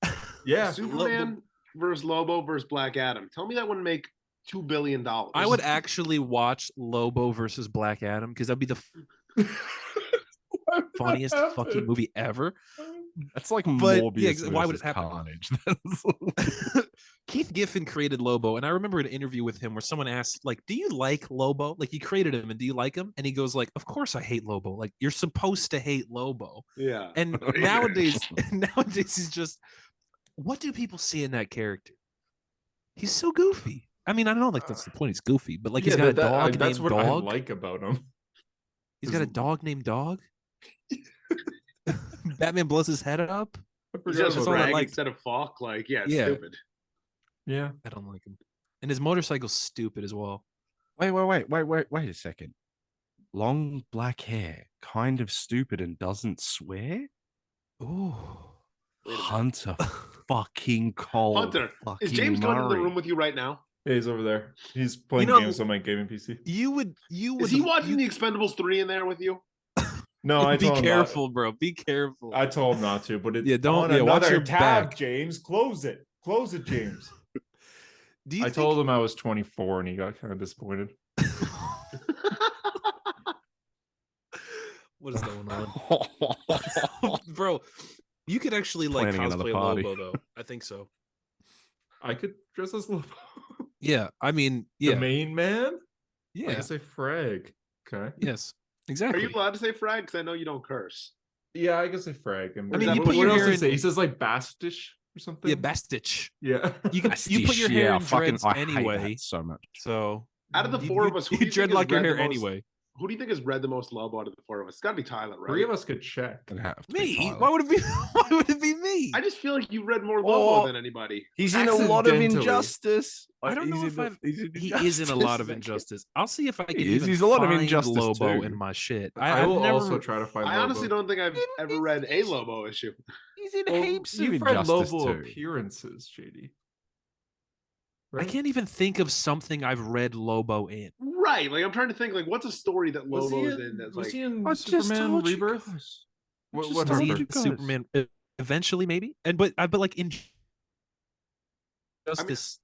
Speaker 2: Man?
Speaker 1: Yeah,
Speaker 4: Superman versus Lobo versus Black Adam. Tell me that wouldn't make $2 billion.
Speaker 3: I would actually watch Lobo versus Black Adam because that'd be the funniest fucking movie ever.
Speaker 2: That's like
Speaker 3: But,
Speaker 2: Morbius.
Speaker 3: yeah, why would
Speaker 2: versus
Speaker 3: it happen?
Speaker 2: Carnage.
Speaker 3: Keith Giffen created Lobo, and I remember an interview with him where someone asked, like, "Do you like Lobo? Like, you created him, and do you like him?" And he goes, "Like, of course I hate Lobo. Like, you're supposed to hate Lobo."
Speaker 4: Yeah.
Speaker 3: And nowadays he's just, what do people see in that character? He's so goofy. I mean, I don't like that's the point. He's goofy, but like he's got a dog
Speaker 1: that's
Speaker 3: named
Speaker 1: what
Speaker 3: Dog.
Speaker 1: I like about him.
Speaker 3: He's got a dog named Dog. Batman blows his head up.
Speaker 1: I
Speaker 4: He's
Speaker 1: forgot
Speaker 4: just
Speaker 3: about
Speaker 1: about
Speaker 3: that.
Speaker 4: Frag
Speaker 3: Like-
Speaker 4: instead of Falk. Like, yeah, it's
Speaker 3: Yeah.
Speaker 4: stupid.
Speaker 1: Yeah.
Speaker 3: I don't like him. And his motorcycle's stupid as well.
Speaker 2: Wait a second. Long black hair, kind of stupid and doesn't swear?
Speaker 3: Ooh.
Speaker 4: Wait a minute.
Speaker 2: Hunter fucking Cole.
Speaker 4: Hunter,
Speaker 2: fucking
Speaker 4: is James Gunn in the
Speaker 2: Murray.
Speaker 4: room with you right now?
Speaker 1: Yeah, he's over there. He's playing
Speaker 3: know-
Speaker 1: games on my gaming PC.
Speaker 3: You would
Speaker 4: Is he watching the Expendables 3 in there with you?
Speaker 1: No, I
Speaker 3: be
Speaker 1: told him
Speaker 3: careful, bro. Be careful.
Speaker 1: I told him not to, but it's
Speaker 3: Yeah, don't-
Speaker 1: on
Speaker 3: yeah, watch
Speaker 1: another
Speaker 3: your
Speaker 1: tab,
Speaker 3: back.
Speaker 1: James. Close it, James.
Speaker 3: Do you
Speaker 1: I
Speaker 3: think-
Speaker 1: told him I was 24, and he got kind of disappointed.
Speaker 3: What is going on? Bro, you could actually like
Speaker 2: Planning another
Speaker 3: cosplay
Speaker 2: party.
Speaker 3: Lobo though. I think so.
Speaker 1: I could dress as Lobo.
Speaker 3: Yeah, I mean,
Speaker 1: The
Speaker 3: yeah,
Speaker 1: main man. I
Speaker 3: yeah,
Speaker 1: can say Frag. Okay.
Speaker 3: yes,
Speaker 4: Are
Speaker 3: exactly.
Speaker 4: you allowed to say frag? Because I know you don't curse.
Speaker 1: Yeah, I guess say Frag. And
Speaker 3: I mean,
Speaker 1: what-
Speaker 3: you put
Speaker 1: what
Speaker 3: your
Speaker 1: else
Speaker 3: hair
Speaker 1: does he say?
Speaker 3: in-
Speaker 1: He says like Bastish or something.
Speaker 3: Yeah, Bastich.
Speaker 1: Yeah.
Speaker 3: You can you put your hair in dreads
Speaker 2: I hate
Speaker 3: anyway.
Speaker 2: that so much.
Speaker 3: So
Speaker 4: Out of the
Speaker 3: you-
Speaker 4: four
Speaker 3: you-
Speaker 4: of us, who
Speaker 3: you
Speaker 4: do you think has
Speaker 3: dreadlock your
Speaker 4: read
Speaker 3: hair
Speaker 4: the most-
Speaker 3: anyway.
Speaker 4: Who do you think has read the most Lobo out of the four of us? It's got to be Tyler, right?
Speaker 1: 3 of us could check.
Speaker 2: It'd have to be
Speaker 3: Me?
Speaker 2: Tyler.
Speaker 3: Why would it be? Why would it be me?
Speaker 4: I just feel like you read more Lobo
Speaker 2: Oh.
Speaker 4: than anybody.
Speaker 2: He's in a lot of
Speaker 1: Accidentally.
Speaker 2: Injustice.
Speaker 3: I don't know if I've. He is in a lot of Injustice. I'll see if I can.
Speaker 2: He is.
Speaker 3: Even
Speaker 2: He's a lot of
Speaker 3: find
Speaker 2: Injustice
Speaker 3: Lobo
Speaker 2: too.
Speaker 3: in my shit.
Speaker 1: I will
Speaker 3: I've never,
Speaker 1: also try to find.
Speaker 4: I honestly
Speaker 1: Lobo.
Speaker 4: don't think I've ever read a Lobo issue.
Speaker 2: He's in
Speaker 1: Well,
Speaker 2: heaps of
Speaker 1: you've read
Speaker 2: Injustice
Speaker 1: Lobo
Speaker 2: too.
Speaker 1: appearances, JD.
Speaker 3: I
Speaker 1: Right?
Speaker 3: can't even think of something I've read Lobo in.
Speaker 4: Right. Like I'm trying to think like what's a story that
Speaker 1: Was
Speaker 4: Lobo's
Speaker 1: he
Speaker 4: in that's
Speaker 1: was
Speaker 4: like
Speaker 1: he in
Speaker 2: I just
Speaker 1: Superman
Speaker 2: told you
Speaker 1: Rebirth?
Speaker 2: guys.
Speaker 1: What
Speaker 3: Does he
Speaker 1: Harper?
Speaker 3: Superman eventually, maybe? But like in Justice,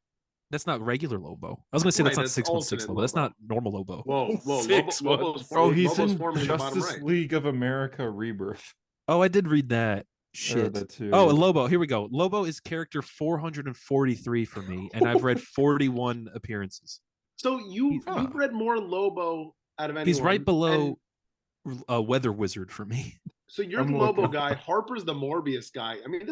Speaker 3: that's not regular Lobo. I was gonna say
Speaker 4: Right,
Speaker 3: that's not
Speaker 4: that's
Speaker 3: 616
Speaker 4: alternate
Speaker 3: Lobo. That's
Speaker 4: Lobo.
Speaker 3: not normal Lobo.
Speaker 4: Whoa, Lobo,
Speaker 3: 6
Speaker 4: Lobo's
Speaker 1: Oh, he's
Speaker 4: Lobo's
Speaker 1: in
Speaker 4: forming in the bottom
Speaker 1: Justice
Speaker 4: right.
Speaker 1: League of America Rebirth.
Speaker 3: Oh, I did read that.
Speaker 1: I read
Speaker 3: Shit.
Speaker 1: that too.
Speaker 3: Oh, Lobo. Here we go. Lobo is character 443 for me, and I've read 41 appearances.
Speaker 4: So you've read more Lobo out of anyone.
Speaker 3: He's right below
Speaker 4: and
Speaker 3: Weather Wizard for me.
Speaker 4: so you're the Lobo guy. Harper's the Morbius guy. I mean,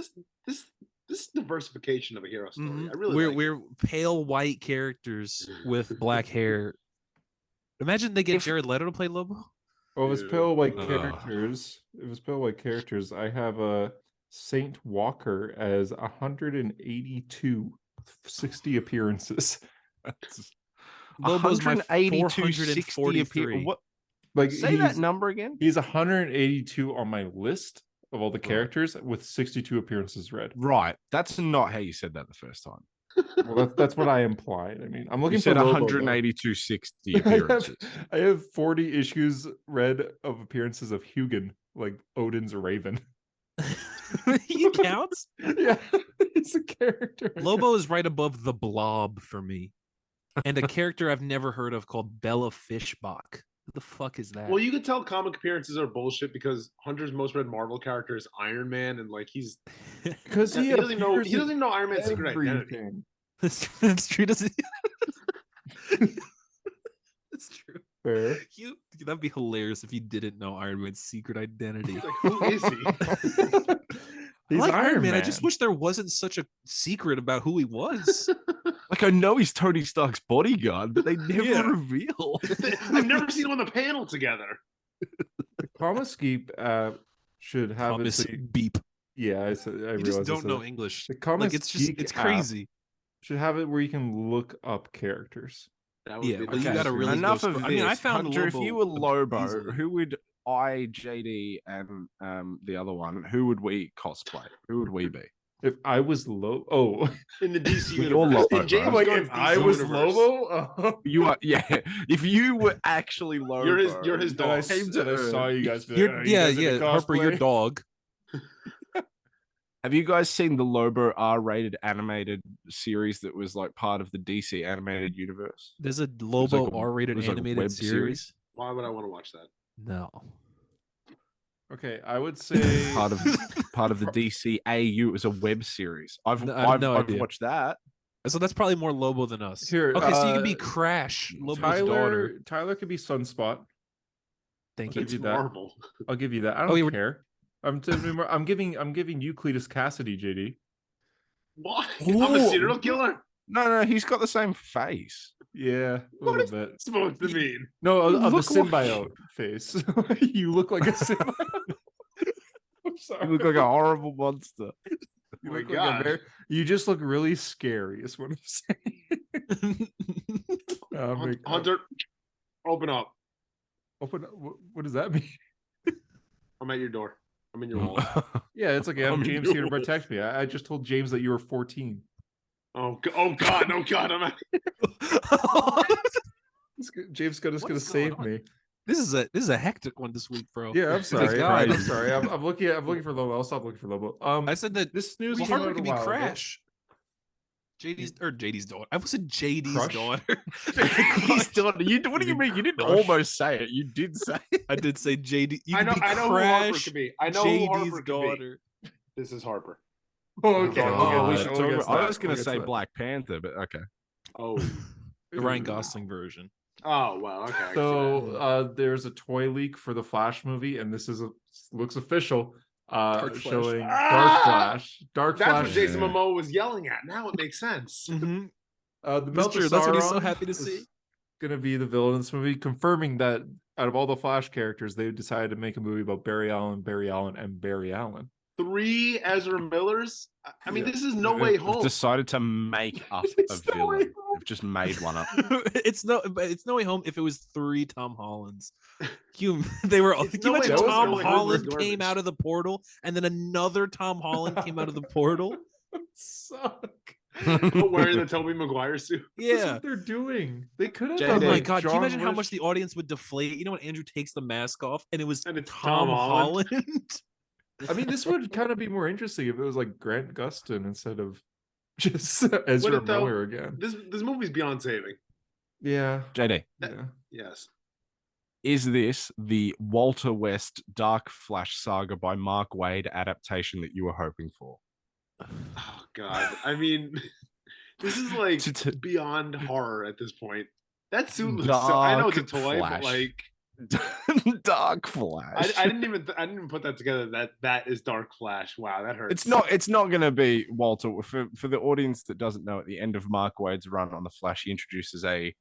Speaker 4: this diversification of a hero story.
Speaker 3: Mhm.
Speaker 4: I really like
Speaker 3: We're pale white characters with black hair. Imagine they get Jared Leto to play Lobo.
Speaker 1: Oh, if it's
Speaker 4: Dude.
Speaker 1: pale white characters. If it's pale white characters, I have a Saint Walker as 182, 60 appearances.
Speaker 3: Lobo's my
Speaker 2: 182, 60
Speaker 3: 443.
Speaker 2: What?
Speaker 1: Like
Speaker 2: Say that number again.
Speaker 1: He's 182 on my list of all the characters with 62 appearances read.
Speaker 2: Right. That's not how you said that the first time.
Speaker 1: Well, that's what I implied. I mean, I'm looking
Speaker 2: You said
Speaker 1: for Lobo,
Speaker 2: 182, 60 appearances.
Speaker 1: I have 40 issues read of appearances of Hugin, like Odin's Raven.
Speaker 3: He counts.
Speaker 1: Yeah, it's a character.
Speaker 3: Lobo is right above the Blob for me, and a character I've never heard of called Bella Fishbach. What the fuck is that?
Speaker 4: Well, you could tell comic appearances are bullshit because Hunter's most read Marvel character is Iron Man, and like he's
Speaker 1: because
Speaker 4: he doesn't even know Iron Man's secret identity.
Speaker 1: everything.
Speaker 3: That's true. Doesn't That's true.
Speaker 1: Fair.
Speaker 3: That'd be hilarious if you didn't know Iron Man's secret identity.
Speaker 4: Like, who is he?
Speaker 1: He's
Speaker 3: I like
Speaker 1: Iron
Speaker 3: Man.
Speaker 1: Man.
Speaker 3: I just wish there wasn't such a secret about who he was.
Speaker 2: Like, I know he's Tony Stark's bodyguard, but they never reveal.
Speaker 4: I've never seen them on the panel together.
Speaker 1: The Comicscape app should have
Speaker 3: Thomas
Speaker 1: it.
Speaker 3: Beep.
Speaker 1: Yeah, I
Speaker 3: You
Speaker 1: realize
Speaker 3: just don't know English.
Speaker 1: The Comics
Speaker 3: Like it's
Speaker 1: Geek
Speaker 3: crazy.
Speaker 1: should have it where you can look up characters.
Speaker 4: That would
Speaker 3: Yeah,
Speaker 4: be
Speaker 3: but you
Speaker 4: the
Speaker 3: gotta
Speaker 4: best.
Speaker 3: really
Speaker 2: Enough
Speaker 3: go
Speaker 2: of
Speaker 3: scro-
Speaker 2: this.
Speaker 3: I mean, I found
Speaker 2: Hunter, if
Speaker 3: Lobo
Speaker 2: you were Lobo,
Speaker 3: easily.
Speaker 2: who would JD, and the other one, who would we cosplay? Who would we be?
Speaker 1: If I was Lobo,
Speaker 4: in the DC
Speaker 2: You're
Speaker 4: universe.
Speaker 2: Lobo,
Speaker 4: In James
Speaker 2: right?
Speaker 4: Gunn's
Speaker 1: if
Speaker 4: DC
Speaker 1: I was
Speaker 4: universe.
Speaker 1: Lobo,
Speaker 2: You are, yeah. If you were actually Lobo,
Speaker 4: You're his
Speaker 1: and I,
Speaker 4: dog.
Speaker 2: Came to
Speaker 1: and I saw
Speaker 2: Earth.
Speaker 1: you guys. Be
Speaker 3: You're,
Speaker 1: like, "Oh, you guys in a
Speaker 3: Harper, your
Speaker 1: cosplay?"
Speaker 3: dog.
Speaker 2: Have you guys seen the Lobo R-rated animated series that was like part of the DC animated universe?
Speaker 3: There's a Lobo
Speaker 2: like a-
Speaker 3: R-rated
Speaker 2: it was like a
Speaker 3: animated
Speaker 2: web
Speaker 3: series.
Speaker 2: series.
Speaker 4: Why would I want to watch that?
Speaker 3: No.
Speaker 1: Okay, I would say
Speaker 2: Part of the DC AU. It was a web series. I've
Speaker 3: No, I have no
Speaker 2: I've
Speaker 3: idea.
Speaker 2: watched that.
Speaker 3: So that's probably more Lobo than us.
Speaker 1: Here,
Speaker 3: Okay, so you can be
Speaker 1: uh,
Speaker 3: Crash, Lobo's daughter.
Speaker 1: Tyler could be Sunspot.
Speaker 3: Thank
Speaker 1: I'll
Speaker 3: you.
Speaker 1: give you
Speaker 4: It's
Speaker 1: that.
Speaker 4: Marvel.
Speaker 1: I'll give you that. I
Speaker 3: Oh,
Speaker 1: don't
Speaker 3: you were-
Speaker 1: care. I'm giving you Cletus Cassidy, JD.
Speaker 4: Why? I'm a
Speaker 2: Ooh.
Speaker 4: serial killer?
Speaker 2: No, he's got the same face.
Speaker 1: Yeah, a
Speaker 4: What
Speaker 1: little
Speaker 4: is
Speaker 1: bit.
Speaker 4: that supposed to mean?
Speaker 1: No, of the
Speaker 2: look like-
Speaker 1: symbiote face. You look like a symbiote. I'm
Speaker 2: You
Speaker 1: sorry.
Speaker 2: look like a horrible monster.
Speaker 1: You
Speaker 4: Oh my
Speaker 1: look like
Speaker 4: God.
Speaker 1: you just look really scary. Is what I'm saying.
Speaker 4: Hunter, open up.
Speaker 1: Open. What does that mean?
Speaker 4: I'm at your door. I'm in your wall.
Speaker 1: Yeah, it's okay. I'm
Speaker 2: I'm
Speaker 1: James here to
Speaker 2: yours.
Speaker 1: protect me. I just told James that you were 14.
Speaker 4: Oh God, no God, I'm at
Speaker 1: James is
Speaker 3: What
Speaker 1: gonna
Speaker 3: is going
Speaker 1: save
Speaker 3: on?
Speaker 1: me.
Speaker 3: This is a hectic one this week, bro.
Speaker 1: Yeah, I'm sorry.
Speaker 3: God.
Speaker 1: I'm sorry. I'm looking for Lobo. I'll stop looking for Lobo.
Speaker 3: I said that
Speaker 1: This news
Speaker 3: well,
Speaker 1: came
Speaker 3: Harper
Speaker 1: out a
Speaker 3: could be
Speaker 1: while ago.
Speaker 3: Crash. JD's daughter. I was said JD's
Speaker 1: Crush?
Speaker 3: daughter.
Speaker 2: He's done. What do you mean? You didn't
Speaker 1: Crush.
Speaker 2: almost say it. You did say it.
Speaker 3: I did say JD. You
Speaker 4: I
Speaker 3: could
Speaker 4: know,
Speaker 3: be
Speaker 4: I know who Harper
Speaker 3: Crash.
Speaker 4: could be. I know who Harper
Speaker 3: JD's
Speaker 4: could be.
Speaker 3: daughter.
Speaker 4: This is Harper.
Speaker 1: Oh, okay.
Speaker 2: Oh, we
Speaker 1: okay,
Speaker 2: should
Speaker 1: we'll
Speaker 2: talk
Speaker 1: get
Speaker 2: about-
Speaker 1: to
Speaker 2: I
Speaker 1: that.
Speaker 2: was going
Speaker 1: We'll
Speaker 2: to
Speaker 1: get
Speaker 2: say
Speaker 1: that.
Speaker 2: Black Panther, but okay.
Speaker 4: Oh.
Speaker 3: The Ryan Gosling version.
Speaker 4: Oh wow. Okay. I can see
Speaker 1: So there's a toy leak for the Flash movie, and this looks official.
Speaker 3: Dark Flash.
Speaker 1: Showing
Speaker 4: Ah!
Speaker 1: Dark Flash. Dark
Speaker 4: that. That's
Speaker 1: Flash.
Speaker 4: what Jason Momoa was yelling at. Now it makes sense.
Speaker 3: Mm-hmm.
Speaker 1: The
Speaker 3: That's
Speaker 1: Melt
Speaker 3: true.
Speaker 1: of
Speaker 3: That's what he's so
Speaker 1: Sauron
Speaker 3: happy to
Speaker 1: is
Speaker 3: see.
Speaker 1: Gonna be the villain in this movie, confirming that out of all the Flash characters, they decided to make a movie about Barry Allen, and Barry Allen.
Speaker 4: 3 Ezra Millers. I mean,
Speaker 1: Yeah.
Speaker 4: this is No Way
Speaker 2: They've
Speaker 4: Home.
Speaker 2: decided to make up a
Speaker 1: It's No Way
Speaker 2: villain.
Speaker 1: Home.
Speaker 2: They've just made one up.
Speaker 3: It's no Way Home if it was 3 Tom Hollands. They were.
Speaker 4: It's
Speaker 3: Can
Speaker 4: No
Speaker 3: you
Speaker 4: Way
Speaker 3: imagine
Speaker 1: Home.
Speaker 3: Tom
Speaker 1: No Way Home
Speaker 3: Holland
Speaker 4: was
Speaker 3: came
Speaker 4: garbage.
Speaker 3: out of the portal, and then another Tom Holland came out of the portal?
Speaker 1: Suck.
Speaker 4: But wearing the Tobey Maguire suit.
Speaker 1: That's
Speaker 3: Yeah.
Speaker 1: what they're doing. They could have
Speaker 2: JD.
Speaker 1: done
Speaker 3: Oh my
Speaker 1: like
Speaker 3: god! Can you
Speaker 1: John
Speaker 3: imagine how
Speaker 1: Wick.
Speaker 3: much the audience would deflate? You know when Andrew takes the mask off and it was
Speaker 4: And it's
Speaker 3: Tom
Speaker 4: Tom Holland.
Speaker 3: Holland?
Speaker 1: I mean, this would kind of be more interesting if it was like Grant Gustin instead of just Ezra Miller again.
Speaker 4: This movie's beyond saving.
Speaker 1: Yeah.
Speaker 2: JD,
Speaker 1: Yeah.
Speaker 4: Yes.
Speaker 2: is this the Walter West Dark Flash saga by Mark Waid adaptation that you were hoping for?
Speaker 4: Oh God. I mean, this is like beyond horror at this point. That suit looks so. I know it's a toy, but like
Speaker 2: Dark Flash.
Speaker 4: I didn't even put that together. That is Dark Flash. Wow, that hurts.
Speaker 2: It's not going to be Walter. For the audience that doesn't know, at the end of Mark Waid's run on the Flash, he introduces a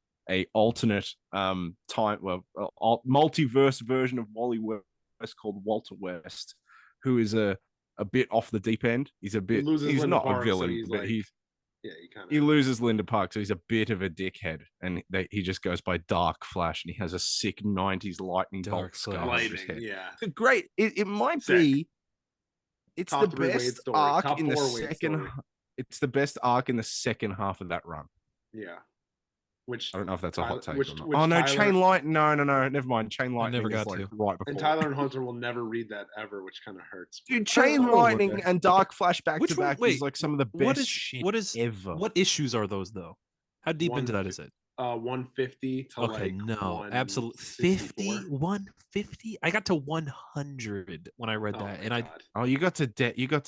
Speaker 2: alternate multiverse version of Wally West called Walter West, who is a bit off the deep end. He's not a villain, but he loses Linda Park, so he's a bit of a dickhead, and he just goes by Dark Flash, and he has a sick 90s lightning bolt scar on his head.
Speaker 4: Yeah,
Speaker 2: great. It might be. It's the best arc in the second. It's the best arc in the second half of that run.
Speaker 4: Yeah. Which
Speaker 2: I don't know if that's a hot take or not. Oh no, Chain Light. No, never mind. Chain Lightning never got to right before.
Speaker 4: And Tyler and Hunter will never read that ever, which kind of hurts.
Speaker 2: Dude, Chain Lightning and Dark Flash back to back is like some of the best shit ever.
Speaker 3: What issues are those though? How deep into that is it?
Speaker 4: 150 to
Speaker 3: absolutely 50, 150. I got to 100 when I read that, and
Speaker 2: you got to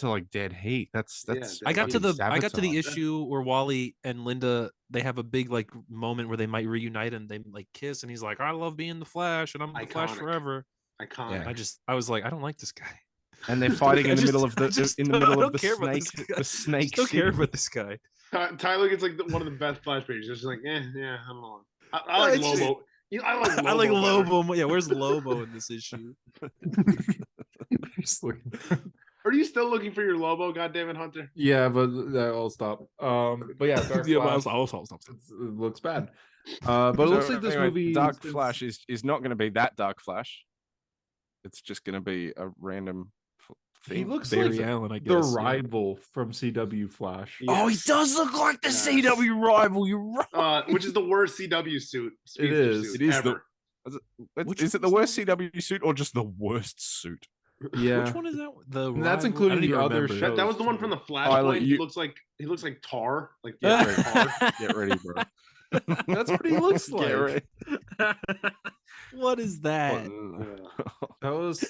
Speaker 2: like Dead Heat. That's
Speaker 3: I got to the issue where Wally and Linda, they have a big like moment where they might reunite and they like kiss, and he's like, I love being the Flash and I'm the Flash forever.
Speaker 4: Iconic.
Speaker 3: Yeah, I was like, I don't like this guy.
Speaker 2: And they're fighting in the middle of the snake.
Speaker 3: I don't care about this guy.
Speaker 4: Tyler gets like one of the best Flash pages. Just like, yeah, I don't know. I like Lobo. I like
Speaker 3: Lobo. Yeah, where's Lobo in this issue?
Speaker 4: Are you still looking for your Lobo? Goddammit, Hunter.
Speaker 1: Yeah, but I'll stop. But yeah, Dark Flash. I'll stop. It looks bad. But it looks like this movie,
Speaker 2: Dark Flash, is not going to be that Dark Flash. It's just going to be a random.
Speaker 1: He looks
Speaker 3: Barry
Speaker 1: like
Speaker 3: Allen, I guess.
Speaker 1: The rival from CW Flash.
Speaker 2: Yes. Oh, he does look like the CW rival. You're right.
Speaker 4: Which is the worst CW suit.
Speaker 1: It is.
Speaker 2: Ever. Is it the worst CW suit or just the worst suit?
Speaker 1: Yeah.
Speaker 3: Which one is that?
Speaker 1: That's including the other shows.
Speaker 4: That was the one from the Flashpoint. He looks like Tar. Like Tar.
Speaker 2: Get ready, bro.
Speaker 1: That's what he looks like.
Speaker 2: Get ready.
Speaker 3: What is that?
Speaker 1: That was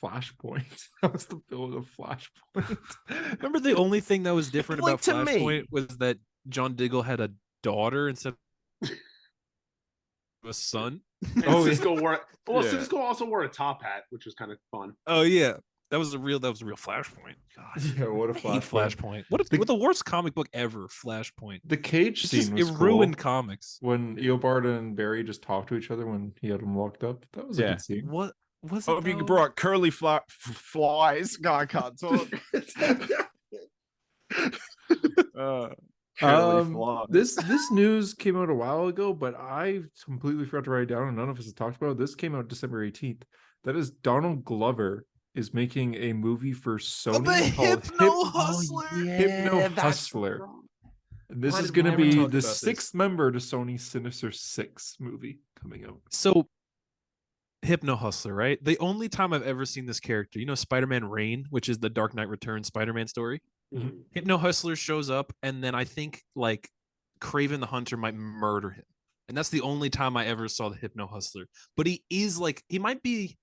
Speaker 1: Flashpoint. That was the build of Flashpoint.
Speaker 3: Remember, the only thing that was different about Flashpoint was that John Diggle had a daughter instead of a son.
Speaker 4: Cisco Cisco also wore a top hat, which was kind of fun.
Speaker 3: Oh yeah. That was a real Flashpoint. God.
Speaker 1: Yeah, what a
Speaker 3: Flashpoint. What the worst comic book ever, Flashpoint.
Speaker 1: The cage scene was
Speaker 3: it ruined comics.
Speaker 1: When Eobard and Barry just talked to each other when he had them locked up. That was a good scene.
Speaker 3: What was it?
Speaker 2: Oh, you brought curly flies. God, I can't talk.
Speaker 1: This news came out a while ago, but I completely forgot to write it down, and none of us have talked about it. This came out December 18th. That is Donald Glover is making a movie for Sony called
Speaker 3: Hypno Hustler.
Speaker 1: Hypno Hustler. And this is going to be the sixth member to Sony's Sinister Six movie coming out.
Speaker 3: So, Hypno Hustler, right? The only time I've ever seen this character, Spider-Man Reign, which is the Dark Knight Returns Spider-Man story.
Speaker 1: Mm-hmm.
Speaker 3: Hypno Hustler shows up, and then I think like Kraven the Hunter might murder him. And that's the only time I ever saw the Hypno Hustler. But he might be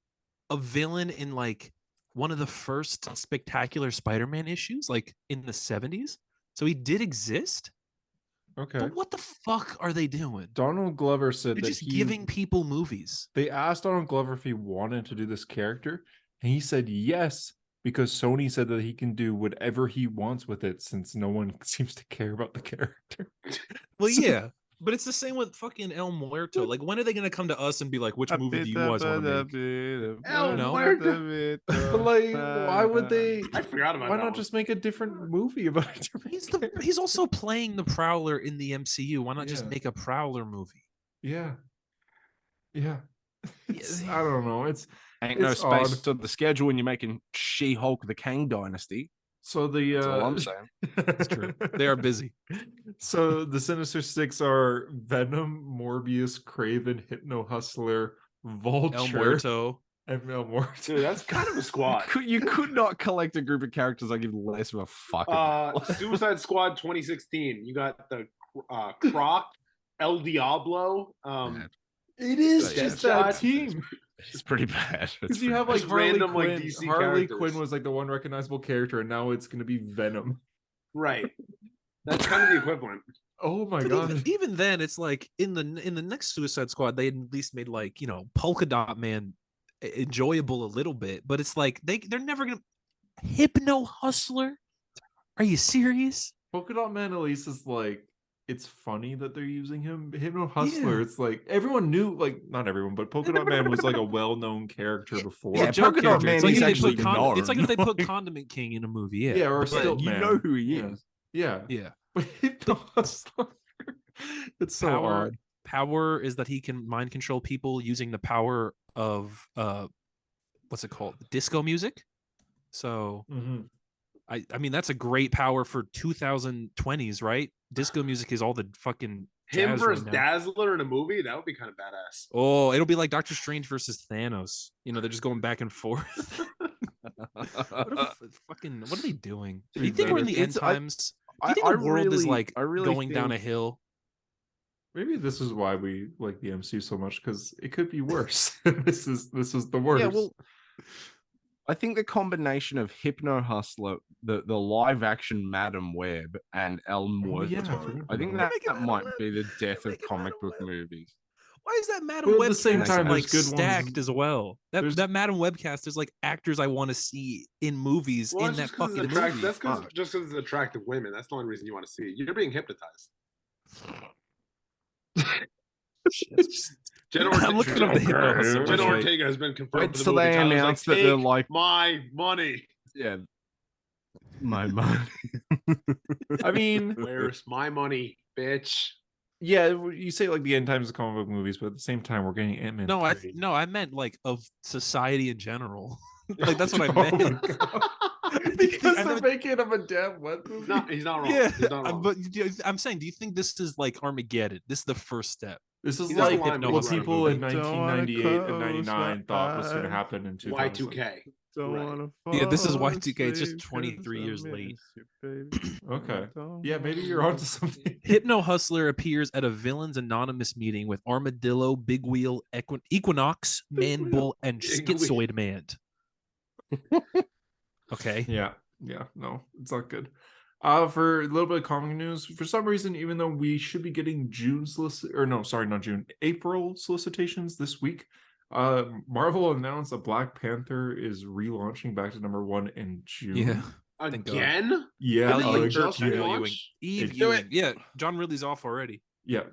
Speaker 3: a villain in like one of the first spectacular Spider-Man issues, like in the 70s. So he did exist.
Speaker 1: Okay.
Speaker 3: But what the fuck are they doing?
Speaker 1: Donald Glover said
Speaker 3: They're just giving people movies.
Speaker 1: They asked Donald Glover if he wanted to do this character, and he said yes, because Sony said that he can do whatever he wants with it, since no one seems to care about the character.
Speaker 3: Well, yeah. But it's the same with fucking El Muerto. Like, when are they going to come to us and be like, which movie do you guys want to make?
Speaker 4: El Muerto.
Speaker 1: But like, why would they?
Speaker 4: I forgot about that.
Speaker 1: Why not just make a different movie about it?
Speaker 3: He's also playing the Prowler in the MCU. Why not just make a Prowler movie?
Speaker 1: Yeah. I don't know. It's
Speaker 2: no space on the schedule when you're making She-Hulk: The Kang Dynasty.
Speaker 1: So
Speaker 2: that's all I'm saying.
Speaker 3: That's true. They are busy.
Speaker 1: So the Sinister Six are Venom, Morbius, Kraven, Hypno Hustler, Vulture,
Speaker 3: El Muerto,
Speaker 1: ML Mort.
Speaker 4: Dude, that's kind of a squad.
Speaker 2: You could not collect a group of characters I give less of a fuck about.
Speaker 4: Suicide Squad 2016. You got the Croc, El Diablo.
Speaker 1: It is just that team.
Speaker 2: It's pretty bad.
Speaker 1: Because you have like Harley
Speaker 4: random
Speaker 1: Quinn.
Speaker 4: like DC
Speaker 1: Harley
Speaker 4: characters.
Speaker 1: Quinn was like the one recognizable character, and now it's going to be Venom.
Speaker 4: Right. That's kind of the equivalent.
Speaker 1: Oh my
Speaker 3: But
Speaker 1: god!
Speaker 3: even then, it's like in the next Suicide Squad, they at least made like Polka Dot Man enjoyable a little bit, but it's like they're never gonna Hypno Hustler. Are you serious?
Speaker 1: Polka Dot Man at least is like, it's funny that they're using him. Hypno Hustler, it's like everyone knew, like not everyone, but Polka Dot Man was like a well-known character before.
Speaker 2: Yeah, Polka Dot Man is actually known.
Speaker 3: It's like if they put Condiment King in a movie,
Speaker 1: yeah, or still
Speaker 2: you know who he is.
Speaker 1: Yeah.
Speaker 3: But
Speaker 1: Hypno Hustler, it's so odd.
Speaker 3: Power is that he can mind control people using the power of what's it called, disco music. So I mean that's a great power for 2020s, right? Disco music is all the fucking
Speaker 4: him versus
Speaker 3: right
Speaker 4: Dazzler in a movie. That would be kind of badass.
Speaker 3: Oh, it'll be like Doctor Strange versus Thanos. They're just going back and forth. What are they doing? Do you think we're in the end times? Do you think the world is like going down a hill?
Speaker 1: Maybe this is why we like the MCU so much, because it could be worse. This is the worst.
Speaker 2: Yeah, well, I think the combination of Hypno Hustler, the live action Madam Web, and El Muerto, I think that might be the death of comic book movies.
Speaker 3: Why is that Madam Web
Speaker 1: at the same time
Speaker 3: like
Speaker 1: good
Speaker 3: stacked
Speaker 1: ones.
Speaker 3: as well? That Madam Webcast, there's like actors I want to see in movies in that fucking movie.
Speaker 4: That's just because it's attractive women. That's the only reason you want to see it. You're being hypnotized. Jenna Ortega has been confirmed.
Speaker 2: So they announced that they're like
Speaker 4: my money.
Speaker 2: Yeah, my money.
Speaker 1: I mean,
Speaker 4: where's my money, bitch?
Speaker 1: Yeah, you say like the end times of comic book movies, but at the same time, we're getting Ant-Man.
Speaker 3: No, I meant like of society in general. Like that's what I meant.
Speaker 1: Because they're making him a damn web movie.
Speaker 4: No, he's not wrong. Yeah, he's not wrong.
Speaker 3: But I'm saying, do you think this is like Armageddon? This is the first step.
Speaker 1: This is like what people in 1998 and 99 thought was going to happen in 2000.
Speaker 4: Y2K.
Speaker 3: Yeah, this is Y2K. It's just 23 years late.
Speaker 1: Okay. Yeah, maybe you're onto something.
Speaker 3: Hypno Hustler appears at a Villains Anonymous meeting with Armadillo, Big Wheel, Equinox, Man Bull, and Schizoid Man. Okay.
Speaker 1: Yeah. No, it's not good. For a little bit of comic news, for some reason, even though we should be getting April solicitations this week, Marvel announced that Black Panther is relaunching back to #1 in June.
Speaker 3: Yeah.
Speaker 4: Again?
Speaker 1: Yeah.
Speaker 3: Eve-Ewing. Yeah, John Ridley's off already.
Speaker 1: Yeah.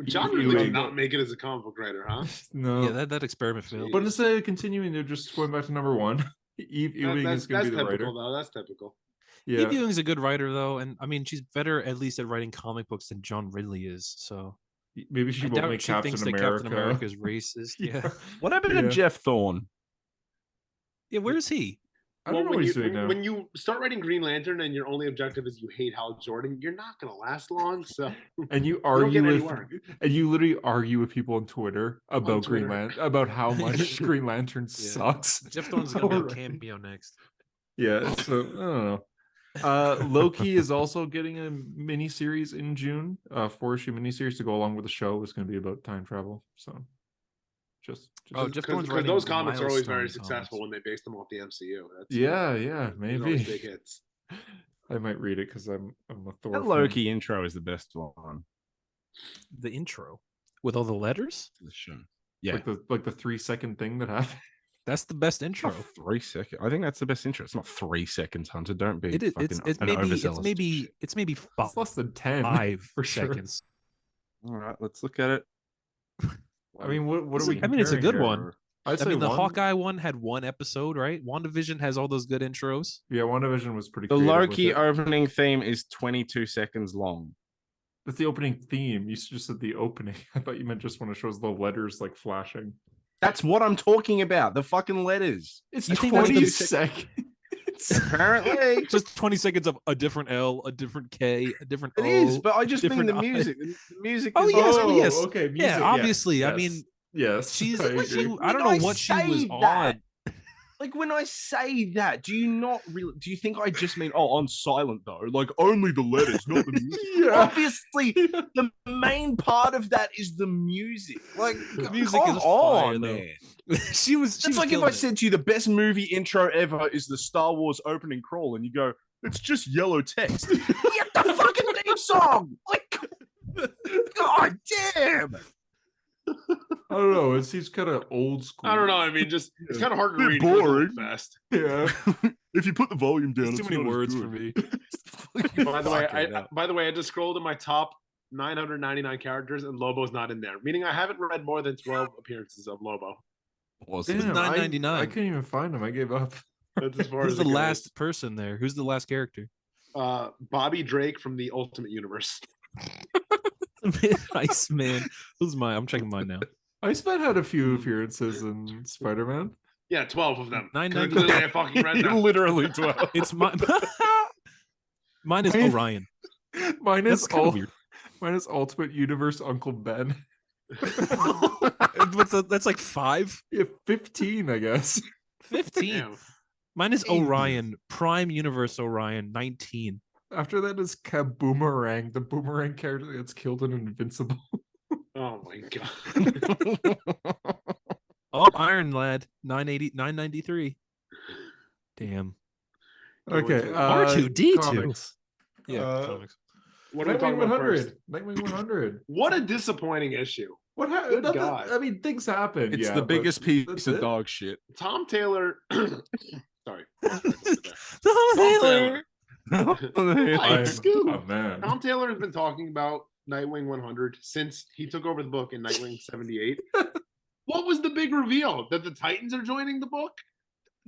Speaker 4: John Ridley did not make it as a comic book writer, huh?
Speaker 1: No.
Speaker 3: Yeah, that experiment failed.
Speaker 1: But instead of continuing, they're just going back to #1. Eve-Ewing is going to be the writer.
Speaker 4: Though. That's typical.
Speaker 1: Yeah.
Speaker 3: Eve-Ewing's a good writer, though, and I mean, she's better at least at writing comic books than John Ridley is. So
Speaker 1: maybe she won't make Captain America.
Speaker 3: Captain America's racist. Yeah.
Speaker 2: What happened to Jeff Thorne?
Speaker 3: Yeah, where is he?
Speaker 1: I don't know what he's doing now.
Speaker 4: When you start writing Green Lantern and your only objective is you hate Hal Jordan, you're not going to last long. So
Speaker 1: and you literally argue with people on Twitter about Green Lantern, about how much Green Lantern sucks.
Speaker 3: Jeff Thorne's going to be a cameo next.
Speaker 1: Yeah, so I don't know. Loki is also getting a mini series in June, 4-issue mini series to go along with the show. It's going to be about time travel. So just
Speaker 3: Jeff Thorne's
Speaker 4: because those comics are always very successful when they base them off the MCU.
Speaker 1: That's, maybe
Speaker 4: big hits.
Speaker 1: I might read it because I'm a Thor.
Speaker 2: That Loki intro is the best one.
Speaker 3: The intro with all the letters.
Speaker 2: The show. Yeah,
Speaker 1: like the 3-second thing that happened.
Speaker 3: That's the best intro.
Speaker 2: 3 seconds. I think that's the best intro. It's not 3 seconds, Hunter. Don't be.
Speaker 3: It's maybe
Speaker 1: it's less than 10.
Speaker 3: 5 for seconds.
Speaker 2: All right, let's look at it.
Speaker 1: I mean, what are we?
Speaker 3: I mean, it's a good one.
Speaker 1: I mean,
Speaker 3: the Hawkeye one had 1 episode, right? WandaVision has all those good intros.
Speaker 1: Yeah, WandaVision was pretty.
Speaker 2: The Loki opening theme is 22 seconds long.
Speaker 1: That's the opening theme. You just said the opening. I thought you meant just when it shows the letters like flashing.
Speaker 2: That's what I'm talking about. The fucking letters.
Speaker 1: It's 20 seconds.
Speaker 2: Apparently.
Speaker 3: Just 20 seconds of a different L, a different K, a different O.
Speaker 2: It is, but I just mean the music. The music is...
Speaker 3: yes.
Speaker 1: Okay. Music,
Speaker 3: yeah, obviously.
Speaker 1: Yes.
Speaker 3: I mean,
Speaker 1: Yes,
Speaker 3: She's.
Speaker 1: I
Speaker 3: I don't know what she was on.
Speaker 2: Like when I say that, do you not really? Do you think I just mean on silent though? Like only the letters, not the music.
Speaker 1: Yeah.
Speaker 2: Obviously, the main part of that is the music. Like
Speaker 3: The music
Speaker 2: come
Speaker 3: is
Speaker 2: on,
Speaker 3: fire,
Speaker 2: man.
Speaker 3: She was.
Speaker 2: It's like if I said to you the best movie intro ever is the Star Wars opening crawl, and you go, "It's just yellow text." Get the fucking theme song. Like, god damn.
Speaker 1: I don't know. It seems kind of old school.
Speaker 4: I don't know. I mean, just it's kind of hard to read.
Speaker 2: Boring.
Speaker 4: Fast.
Speaker 1: Yeah.
Speaker 2: If you put the volume down,
Speaker 3: It's too many words for me.
Speaker 4: By the way, I just scrolled in my top 999 characters, and Lobo's not in there. Meaning, I haven't read more than 12 appearances of Lobo.
Speaker 3: Damn, $9.99.
Speaker 1: I couldn't even find him. I gave up.
Speaker 4: That's as far
Speaker 3: Who's
Speaker 4: as
Speaker 3: the
Speaker 4: it goes.
Speaker 3: last person there? Who's the last character?
Speaker 4: Bobby Drake from the Ultimate Universe.
Speaker 3: Iceman. Who's mine? I'm checking mine now.
Speaker 1: Iceman had a few appearances in Spider-Man.
Speaker 4: Yeah, 12 of them.
Speaker 3: $9.99.
Speaker 4: Clearly, I fucking read them.
Speaker 2: Literally 12.
Speaker 3: It's mine. Mine is Orion.
Speaker 1: Mine is
Speaker 3: That's kind of weird.
Speaker 1: Mine is Ultimate Universe Uncle Ben.
Speaker 3: That's like 5?
Speaker 1: Yeah, 15, I guess.
Speaker 3: 15.
Speaker 4: Damn.
Speaker 3: Mine is Orion. Prime Universe Orion. 19.
Speaker 1: After that is Boomerang, the Boomerang character that gets killed in Invincible.
Speaker 4: Oh my god.
Speaker 3: Oh, Iron Lad. 993. Damn.
Speaker 1: Okay.
Speaker 3: R2D2.
Speaker 1: Comics.
Speaker 3: Yeah, comics.
Speaker 4: What are we
Speaker 1: Nightwing
Speaker 4: talking about first?
Speaker 1: 100. Nightwing 100.
Speaker 4: What a disappointing issue.
Speaker 1: What
Speaker 4: Good
Speaker 1: happened?
Speaker 4: God.
Speaker 1: I mean, things happen.
Speaker 2: It's
Speaker 1: yeah,
Speaker 2: the
Speaker 1: but
Speaker 2: biggest piece
Speaker 1: that's
Speaker 2: of
Speaker 1: it.
Speaker 2: dog shit.
Speaker 4: Tom Taylor. Sorry.
Speaker 3: Tom Taylor.
Speaker 4: Hi, Scoop.
Speaker 1: Oh, man.
Speaker 4: Tom Taylor has been talking about Nightwing 100 since he took over the book in Nightwing 78. What was the big reveal? That the Titans are joining the book?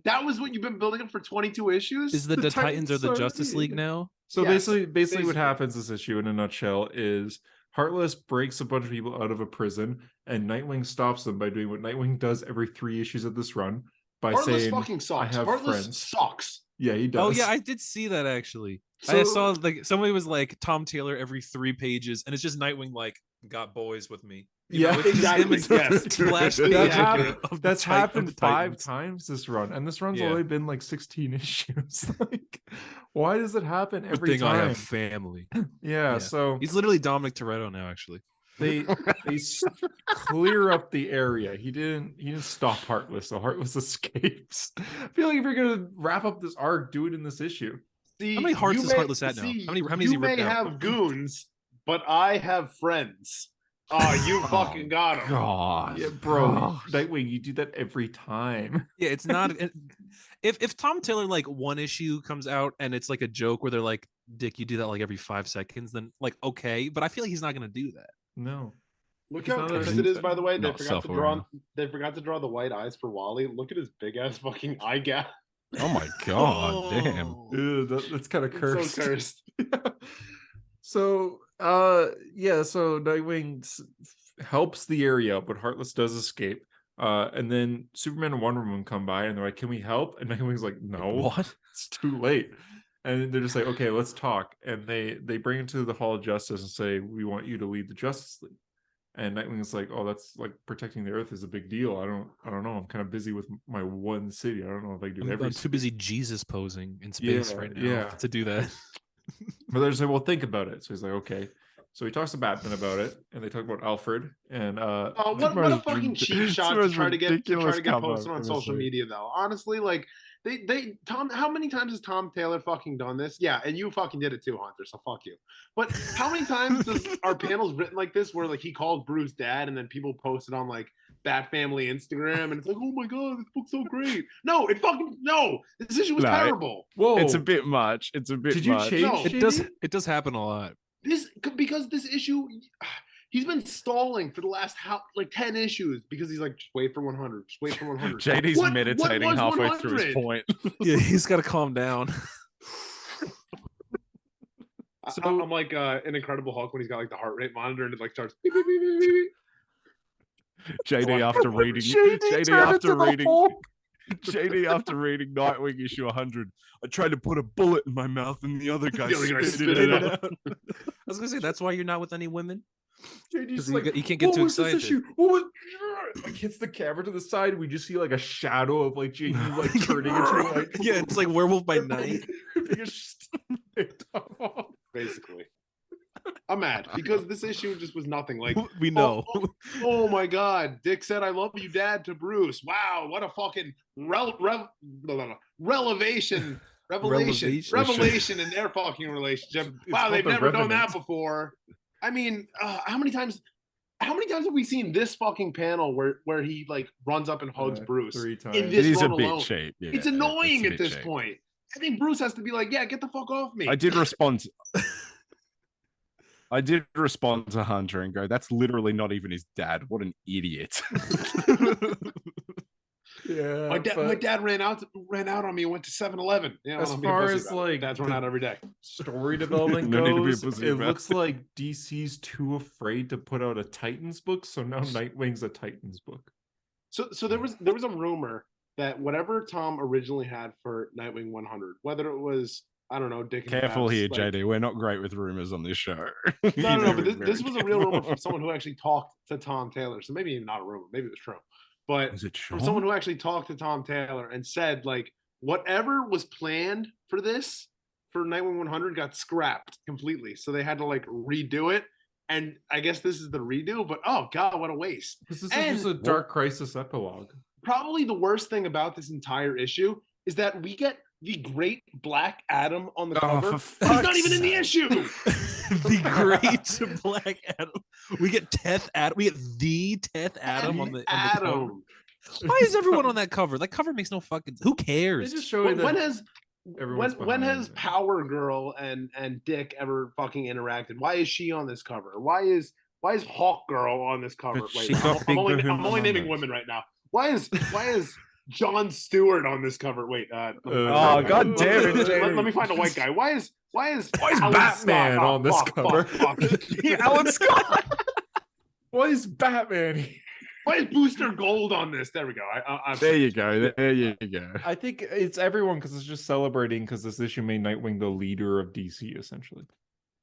Speaker 4: That was what you've been building up for 22 issues?
Speaker 3: Is the Titans or the
Speaker 1: are
Speaker 3: Justice
Speaker 1: the-
Speaker 3: League now?
Speaker 1: So
Speaker 4: Yes,
Speaker 1: basically what happens this issue in a nutshell is Heartless breaks a bunch of people out of a prison and Nightwing stops them by doing what Nightwing does every 3 issues of this run by
Speaker 4: Heartless
Speaker 1: saying,
Speaker 4: fucking sucks.
Speaker 1: I have
Speaker 4: Heartless
Speaker 1: friends.
Speaker 4: sucks.
Speaker 1: Yeah, he does.
Speaker 3: Oh yeah, I did see that actually.
Speaker 1: So-
Speaker 3: I saw like somebody was like Tom Taylor every 3 pages, and it's just Nightwing like got boys with me. You
Speaker 1: Yeah,
Speaker 3: know, it's just him
Speaker 4: exactly,
Speaker 3: and
Speaker 4: yes.
Speaker 3: Flash
Speaker 1: That
Speaker 3: the
Speaker 1: happened-
Speaker 3: Advocate of the
Speaker 1: That's
Speaker 3: Titan- of
Speaker 1: happened
Speaker 3: the
Speaker 1: 5
Speaker 3: Titans.
Speaker 1: times this run, and this run's
Speaker 3: Yeah.
Speaker 1: only been like 16 issues. Like, why does it happen
Speaker 3: Good
Speaker 1: every
Speaker 3: thing
Speaker 1: time?
Speaker 3: I have family.
Speaker 1: Yeah, so
Speaker 3: He's literally Dominic Toretto now, actually.
Speaker 1: they clear up the area. He didn't stop Heartless, so Heartless escapes. I feel like if you're gonna wrap up this arc, do it in this issue.
Speaker 4: See,
Speaker 3: How many hearts
Speaker 4: you
Speaker 3: is
Speaker 4: may-
Speaker 3: Heartless at now?
Speaker 4: see,
Speaker 3: How many is he
Speaker 4: you may
Speaker 3: ripped out?
Speaker 4: have goons, but I have friends. Oh, you fucking got him.
Speaker 2: God.
Speaker 1: Yeah, bro,
Speaker 2: God.
Speaker 1: Nightwing, you do that every time.
Speaker 3: Yeah, it's not. If Tom Taylor like one issue comes out and it's like a joke where they're like, "Dick, you do that like every 5 seconds," then like okay, but I feel like he's not gonna do that.
Speaker 1: No.
Speaker 4: Look
Speaker 1: He's
Speaker 4: how
Speaker 1: not
Speaker 4: cursed
Speaker 1: a-
Speaker 4: it is, by the way. They
Speaker 2: not
Speaker 4: forgot to draw.
Speaker 2: self-aware.
Speaker 4: They forgot to draw the white eyes for Wally. Look at his big ass fucking eye gap.
Speaker 2: Oh my god, damn.
Speaker 1: Ew, that's kind of
Speaker 4: It's
Speaker 1: cursed.
Speaker 4: so cursed.
Speaker 1: So so Nightwing helps the area out, but Heartless does escape. And then Superman and Wonder Woman come by and they're like, "Can we help?" And Nightwing's like, "No,
Speaker 2: What?
Speaker 1: it's too late." And they're just like, "Okay, let's talk." And they bring him to the Hall of Justice and say, "We want you to lead the Justice League." And Nightwing's like, "Oh, that's like protecting the Earth is a big deal. I don't know. I'm kind of busy with my one city. I don't know if I can do
Speaker 3: I'm
Speaker 1: every."
Speaker 3: too busy Jesus posing in space
Speaker 1: Yeah,
Speaker 3: right now
Speaker 1: yeah.
Speaker 3: to do that.
Speaker 1: But they're just like, "Well, think about it." So he's like, "Okay." So he talks to Batman about it, and they talk about Alfred. And
Speaker 4: Oh, what a fucking cheap shot to try to get posted on social media, though. Honestly, like Tom, how many times has Tom Taylor fucking done this? Yeah, and you fucking did it too, Hunter. So fuck you. But how many times does our panels written like this, where like he called Bruce dad, and then people post it on like Bat Family Instagram, and it's like, "Oh my god, this book's so great." No, this issue was terrible.
Speaker 1: Whoa,
Speaker 2: It's a bit much. It's a bit
Speaker 1: Did you
Speaker 2: much.
Speaker 1: change?
Speaker 4: No.
Speaker 3: It does happen a lot.
Speaker 4: Because this issue, he's been stalling for the last 10 issues because he's like, "Just wait for 100, just wait for 100."
Speaker 2: JD's
Speaker 4: What
Speaker 2: meditating
Speaker 4: was
Speaker 2: halfway through
Speaker 4: 100?
Speaker 2: his point.
Speaker 3: Yeah, he's got to calm down.
Speaker 4: I'm like an Incredible Hulk when he's got like the heart rate monitor and it like starts. Beep, beep, beep, beep, beep, beep.
Speaker 2: JD after reading JD after reading Nightwing issue 100. I tried to put a bullet in my mouth and the other guy
Speaker 4: The other guy
Speaker 2: spit
Speaker 4: spit
Speaker 2: it
Speaker 4: it
Speaker 2: out.
Speaker 3: I was gonna say that's why you're not with any women.
Speaker 1: JD's
Speaker 3: 'Cause
Speaker 1: like,
Speaker 3: you can't get
Speaker 1: "What
Speaker 3: too
Speaker 1: was this
Speaker 3: excited."
Speaker 1: issue? What was... like hits the camera to the side. We just see like a shadow of like JD like turning into like
Speaker 3: yeah, it's like Werewolf by Night.
Speaker 4: Basically. I'm mad because this issue just was nothing. Like
Speaker 3: we know.
Speaker 4: Oh my God! Dick said, "I love you, Dad," to Bruce. Wow, what a fucking revelation in their fucking relationship. Wow, they've never done that before. I mean, how many times have we seen this fucking panel where he like runs up and hugs Bruce?
Speaker 1: 3 times.
Speaker 4: In this
Speaker 2: it is
Speaker 4: run
Speaker 2: a bit
Speaker 4: alone?
Speaker 2: cheap. Yeah,
Speaker 4: it's annoying at this point. I think Bruce has to be like, "Yeah, get the fuck off me."
Speaker 2: I did respond. I did respond to Hunter and go, "That's literally not even his dad. What an idiot!"
Speaker 1: Yeah,
Speaker 4: my dad ran out on me and went to 7-Eleven. Yeah,
Speaker 1: as far as like
Speaker 4: dads run out every day.
Speaker 1: Story development goes, it looks like DC's too afraid to put out a Titans book, so now Nightwing's a Titans book.
Speaker 4: So there was a rumor that whatever Tom originally had for Nightwing 100, whether it was, I don't know, Dick.
Speaker 2: Careful here, like, JD. We're not great with rumors on this show.
Speaker 4: No, but this was a real rumor from someone who actually talked to Tom Taylor. So maybe not a rumor, maybe it was true. But from someone who actually talked to Tom Taylor and said, like, whatever was planned for this, for Nightwing 100, got scrapped completely. So they had to, like, redo it. And I guess this is the redo, but oh God, what a waste.
Speaker 1: This is just a Dark Crisis epilogue.
Speaker 4: Probably the worst thing about this entire issue is that we get the Great Black Adam on the cover. He's not even in the issue.
Speaker 3: The Great Black Adam. We get Teth Adam. We get the Teth Adam on the cover. Why is everyone on that cover? That cover makes no fucking. Who cares?
Speaker 1: They just show you
Speaker 4: when has Power Girl and Dick ever fucking interacted? Why is she on this cover? Why is Hawk Girl on this cover? Wait, I'm only naming women right now. Why is John Stewart on this cover? Wait,
Speaker 2: God damn it!
Speaker 4: Let me find a white guy. Why is
Speaker 1: Batman on this cover?
Speaker 2: Alan Scott.
Speaker 1: Why is Batman?
Speaker 4: Why is Booster Gold on this? There we go.
Speaker 2: There you go. There you go.
Speaker 1: I think it's everyone because it's just celebrating because this issue made Nightwing the leader of DC essentially.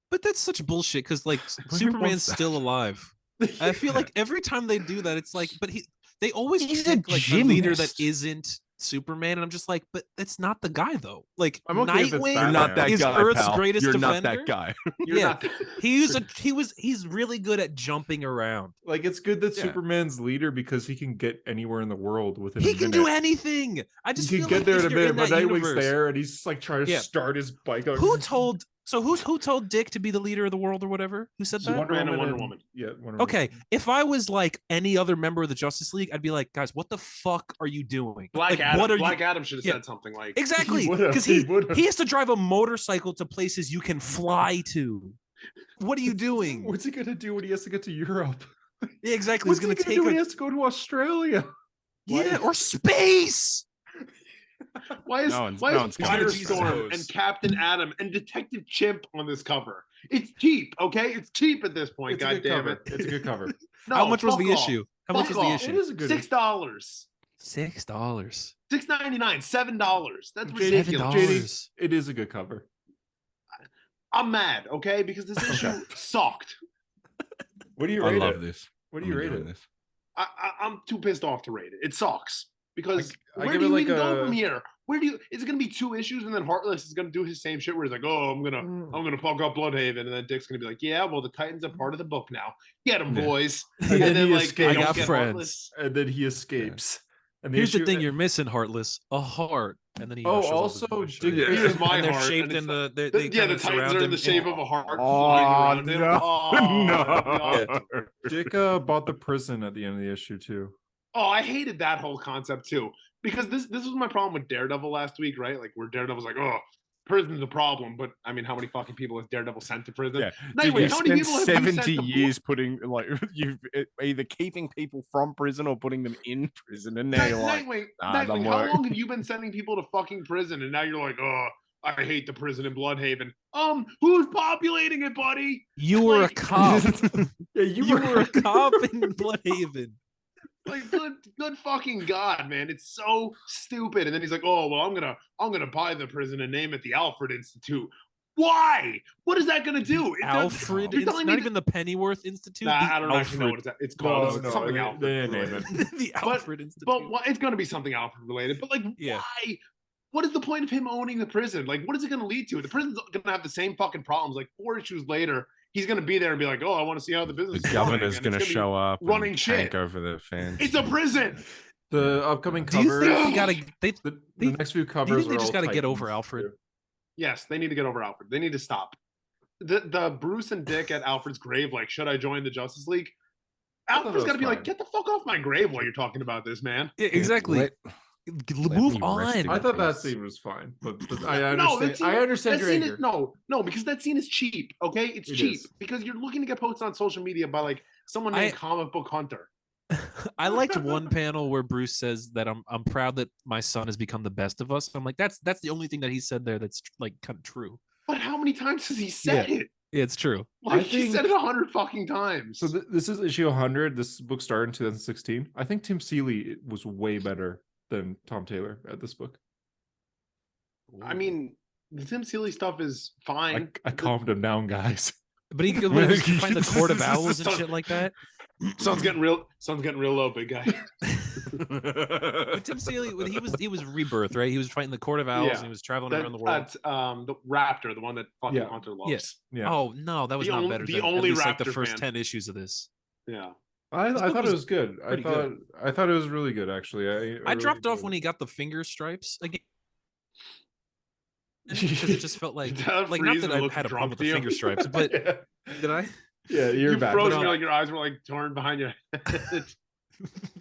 Speaker 3: But that's such bullshit because like Superman's still alive. I feel like every time they do that, it's like, but they always pick like a leader that isn't Superman, and I'm just like, but that's not the guy though. Like Nightwing,
Speaker 2: you're not that
Speaker 3: is
Speaker 2: guy,
Speaker 3: Earth's
Speaker 2: pal.
Speaker 3: greatest
Speaker 2: you're
Speaker 3: defender.
Speaker 2: Not that guy.
Speaker 3: He's really good at jumping around.
Speaker 1: Like it's good that Superman's leader because he can get anywhere in the world within.
Speaker 3: He can do anything. I just feel
Speaker 1: get
Speaker 3: like
Speaker 1: there in a minute, but Nightwing's
Speaker 3: universe,
Speaker 1: there, and he's like trying to start his bike.
Speaker 3: Who told Dick to be the leader of the world or whatever? Who said that?
Speaker 4: Wonder Woman.
Speaker 1: Yeah.
Speaker 3: Okay, if I was like any other member of the Justice League, I'd be like, guys, what the fuck are you doing?
Speaker 4: Black Adam should have said something like
Speaker 3: exactly because he has to drive a motorcycle to places you can fly to. What are you doing?
Speaker 1: What's he gonna do when he has to get to Europe?
Speaker 3: Yeah, exactly.
Speaker 1: What's he gonna do when he has to go to Australia?
Speaker 3: Yeah, or space.
Speaker 4: Why is Firestorm and Captain Atom and Detective Chimp on this cover? It's cheap, okay? It's cheap at this point. God damn it!
Speaker 1: It's a good cover.
Speaker 3: No, how much was the issue? How much was the issue?
Speaker 1: It is a good
Speaker 4: $6.
Speaker 3: $6.
Speaker 4: $6.99. $7. That's ridiculous.
Speaker 1: It is a good cover.
Speaker 4: I'm mad, okay? Because this issue sucked.
Speaker 1: What do you rate it?
Speaker 2: I love this.
Speaker 1: What do you rate it?
Speaker 4: I'm too pissed off to rate it. It sucks. Because where
Speaker 1: do
Speaker 4: you even go from here? Is it gonna be 2 issues and then Heartless is gonna do his same shit where he's like, oh, I'm gonna fuck up Bloodhaven, and then Dick's gonna be like, yeah, well, the Titans are part of the book now. Get them, boys.
Speaker 1: And then he escapes.
Speaker 3: I got friends.
Speaker 1: Heartless. And then he escapes. And
Speaker 3: here's the thing you're missing, Heartless. A heart. And then he
Speaker 4: also here's my
Speaker 3: and they're
Speaker 4: heart.
Speaker 3: Shaped in the
Speaker 4: the Titans are in the shape of a heart.
Speaker 2: Oh,
Speaker 4: no.
Speaker 1: Dick bought the prison at the end of the issue too.
Speaker 4: Oh, I hated that whole concept too. Because this was my problem with Daredevil last week, right? Like where Daredevil's like, oh, prison's a problem, but I mean, how many fucking people has Daredevil sent to prison?
Speaker 2: Yeah.
Speaker 4: Nightwing, how many people have
Speaker 2: 70 years putting like you've either keeping people from prison or putting them in prison, and now you're like,
Speaker 4: Nightwing, how long have you been sending people to fucking prison? And now you're like, oh, I hate the prison in Bloodhaven. Who's populating it, buddy?
Speaker 3: You were a cop.
Speaker 1: Yeah,
Speaker 3: you were a cop in Bloodhaven.
Speaker 4: Like good fucking God, man. It's so stupid. And then he's like, oh well, I'm gonna buy the prison and name it the Alfred Institute. Why? What is that going to do?
Speaker 3: Alfred, it's not even the Pennyworth Institute.
Speaker 4: I don't actually know what it's called. It's something Alfred.
Speaker 1: They didn't name it.
Speaker 3: The Alfred Institute.
Speaker 4: But it's going to be something Alfred related. But like, why? What is the point of him owning the prison? Like, what is it going to lead to? The prison's going to have the same fucking problems. Like 4 issues later, he's going to be there and be like, "Oh, I want to see how the business."
Speaker 2: The governor's going to show up,
Speaker 4: running shit
Speaker 2: over the fence.
Speaker 4: It's a prison.
Speaker 1: The upcoming covers.
Speaker 3: Do you think we gotta?
Speaker 1: The next few covers.
Speaker 3: Do you think they just got to get over Alfred?
Speaker 4: Yes, they need to get over Alfred. They need to stop. The Bruce and Dick at Alfred's grave, like, should I join the Justice League? Alfred's got to be like, get the fuck off my grave while you're talking about this, man.
Speaker 3: Yeah, exactly. Move on.
Speaker 1: I thought that scene was fine, but I understand. I understand your anger.
Speaker 4: No, because that scene is cheap. Okay, it's cheap because you're looking to get posted on social media by like someone named Comic Book Hunter.
Speaker 3: I liked one panel where Bruce says that I'm proud that my son has become the best of us. I'm like, that's the only thing that he said there that's like kind of true.
Speaker 4: But how many times has he said it?
Speaker 3: Yeah, it's true.
Speaker 4: Like he said it 100 fucking times.
Speaker 1: So this is issue 100. This book started in 2016. I think Tim Seeley was way better than Tom Taylor at this book.
Speaker 4: I mean, the Tim Seeley stuff is fine.
Speaker 1: I calmed him down, guys.
Speaker 3: But he could find the Court of Owls and shit like that.
Speaker 4: Sun's getting real low, big guy.
Speaker 3: But Tim Seeley, when he was Rebirth, right? He was fighting the Court of Owls and he was traveling around the world.
Speaker 4: The Raptor, the one that fucking Hunter loves.
Speaker 3: Yes. Yeah. Oh no, that was not better. The only Raptor, like the first 10 issues of this.
Speaker 4: Yeah.
Speaker 1: I thought it was good. I thought it was really good, actually.
Speaker 3: I dropped off when he got the finger stripes again. Because it just felt like not that I had a problem with the finger stripes, but did I?
Speaker 1: Yeah, you
Speaker 4: froze. Your eyes were like torn behind your head.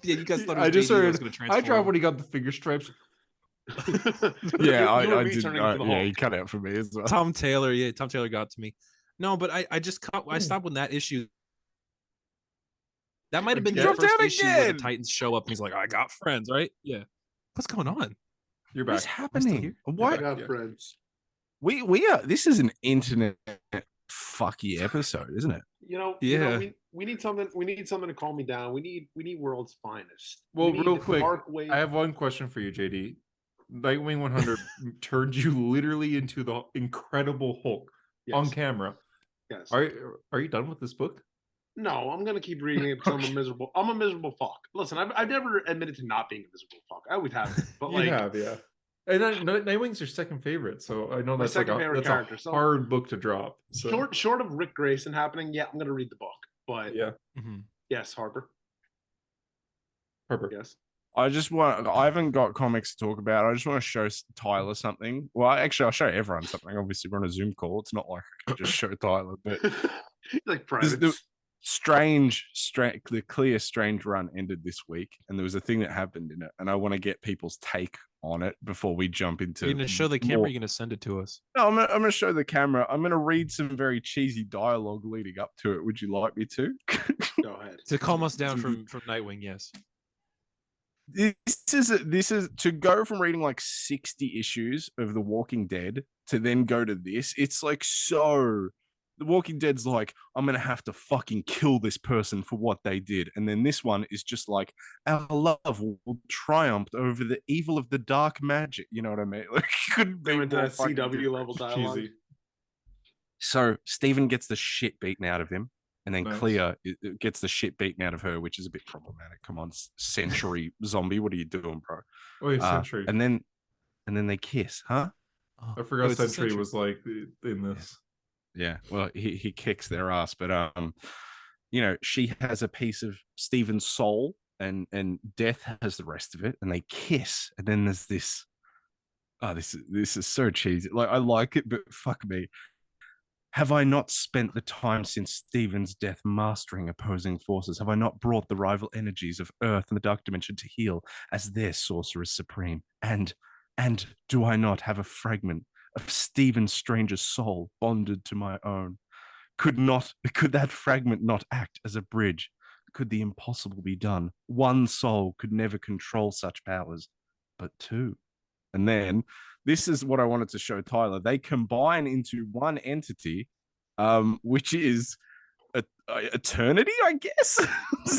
Speaker 3: Yeah, you guys thought it was was going to transform.
Speaker 1: I dropped when he got the finger stripes.
Speaker 2: Yeah, I did. Yeah, he cut out for me as well.
Speaker 3: Tom Taylor got to me. No, but I stopped when that issue. That might have been the first issue where the Titans show up and he's like, "I got friends," right? Yeah. What's going on?
Speaker 1: You're back.
Speaker 2: What's happening? What?
Speaker 4: I got friends.
Speaker 2: We are. This is an internet fucky episode, isn't it?
Speaker 4: We need something. We need something to calm me down. We need world's finest.
Speaker 1: Well, real quick, I have one question for you, JD. Nightwing 100 turned you literally into the Incredible Hulk on camera.
Speaker 4: Yes.
Speaker 1: Are you done with this book?
Speaker 4: No, I'm gonna keep reading it because I'm a miserable. I'm a miserable fuck. Listen, I've never admitted to not being a miserable fuck. I always have, but like
Speaker 1: you have, yeah. And Nightwing's your second favorite, so I know that's like a hard book to drop. So.
Speaker 4: Short of Rick Grayson happening, I'm gonna read the book. But yes, Harper. Yes.
Speaker 2: I haven't got comics to talk about. I just want to show Tyler something. Well, actually, I'll show everyone something. Obviously, we're on a Zoom call. It's not like I can just show Tyler, but
Speaker 4: like private.
Speaker 2: The clear strange run ended this week, and there was a thing that happened in it, and I want to get people's take on it before we jump into.
Speaker 3: You're gonna show the camera. You're gonna send it to us.
Speaker 2: No, I'm gonna show the camera. I'm gonna read some very cheesy dialogue leading up to it. Would you like me to?
Speaker 4: Go ahead.
Speaker 3: To calm us down from Nightwing, yes.
Speaker 2: This is to go from reading like 60 issues of The Walking Dead to then go to this. It's like so. The Walking Dead's like, I'm going to have to fucking kill this person for what they did. And then this one is just like, our love will triumph over the evil of the dark magic. You know what I mean? Like, couldn't be
Speaker 4: into that CW level dialogue. Cheesy.
Speaker 2: So Steven gets the shit beaten out of him. And then Clea gets the shit beaten out of her, which is a bit problematic. Come on, Century zombie. What are you doing, bro?
Speaker 1: Oh, yeah, Century.
Speaker 2: And then they kiss, huh?
Speaker 1: I forgot Century was like in this.
Speaker 2: Yeah, well, he kicks their ass, but she has a piece of Steven's soul, and Death has the rest of it, and they kiss, and then there's this. Oh, this is so cheesy. Like I like it, but fuck me. Have I not spent the time since Steven's death mastering opposing forces? Have I not brought the rival energies of Earth and the Dark Dimension to heal as their sorcerer supreme? And do I not have a fragment of Stephen Strange's soul bonded to my own? Could that fragment not act as a bridge? Could the impossible be done? One soul could never control such powers, but two. And then this is what I wanted to show Tyler. They combine into one entity, which is eternity, I guess.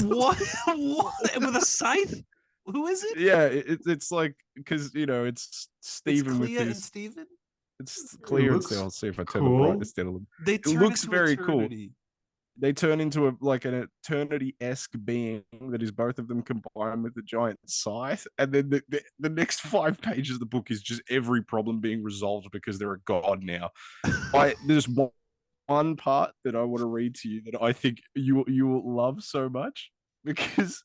Speaker 3: What? With a scythe? Who is it?
Speaker 2: Yeah, it's like because it's Stephen with his
Speaker 3: Steven.
Speaker 2: It's clear and I'll see if I turn the brightness down a little.
Speaker 3: It
Speaker 2: looks very cool. They turn into an eternity-esque being that is both of them combined with the giant scythe. And then the next 5 pages of the book is just every problem being resolved because they're a god now. There's one part that I want to read to you that I think you will love so much, because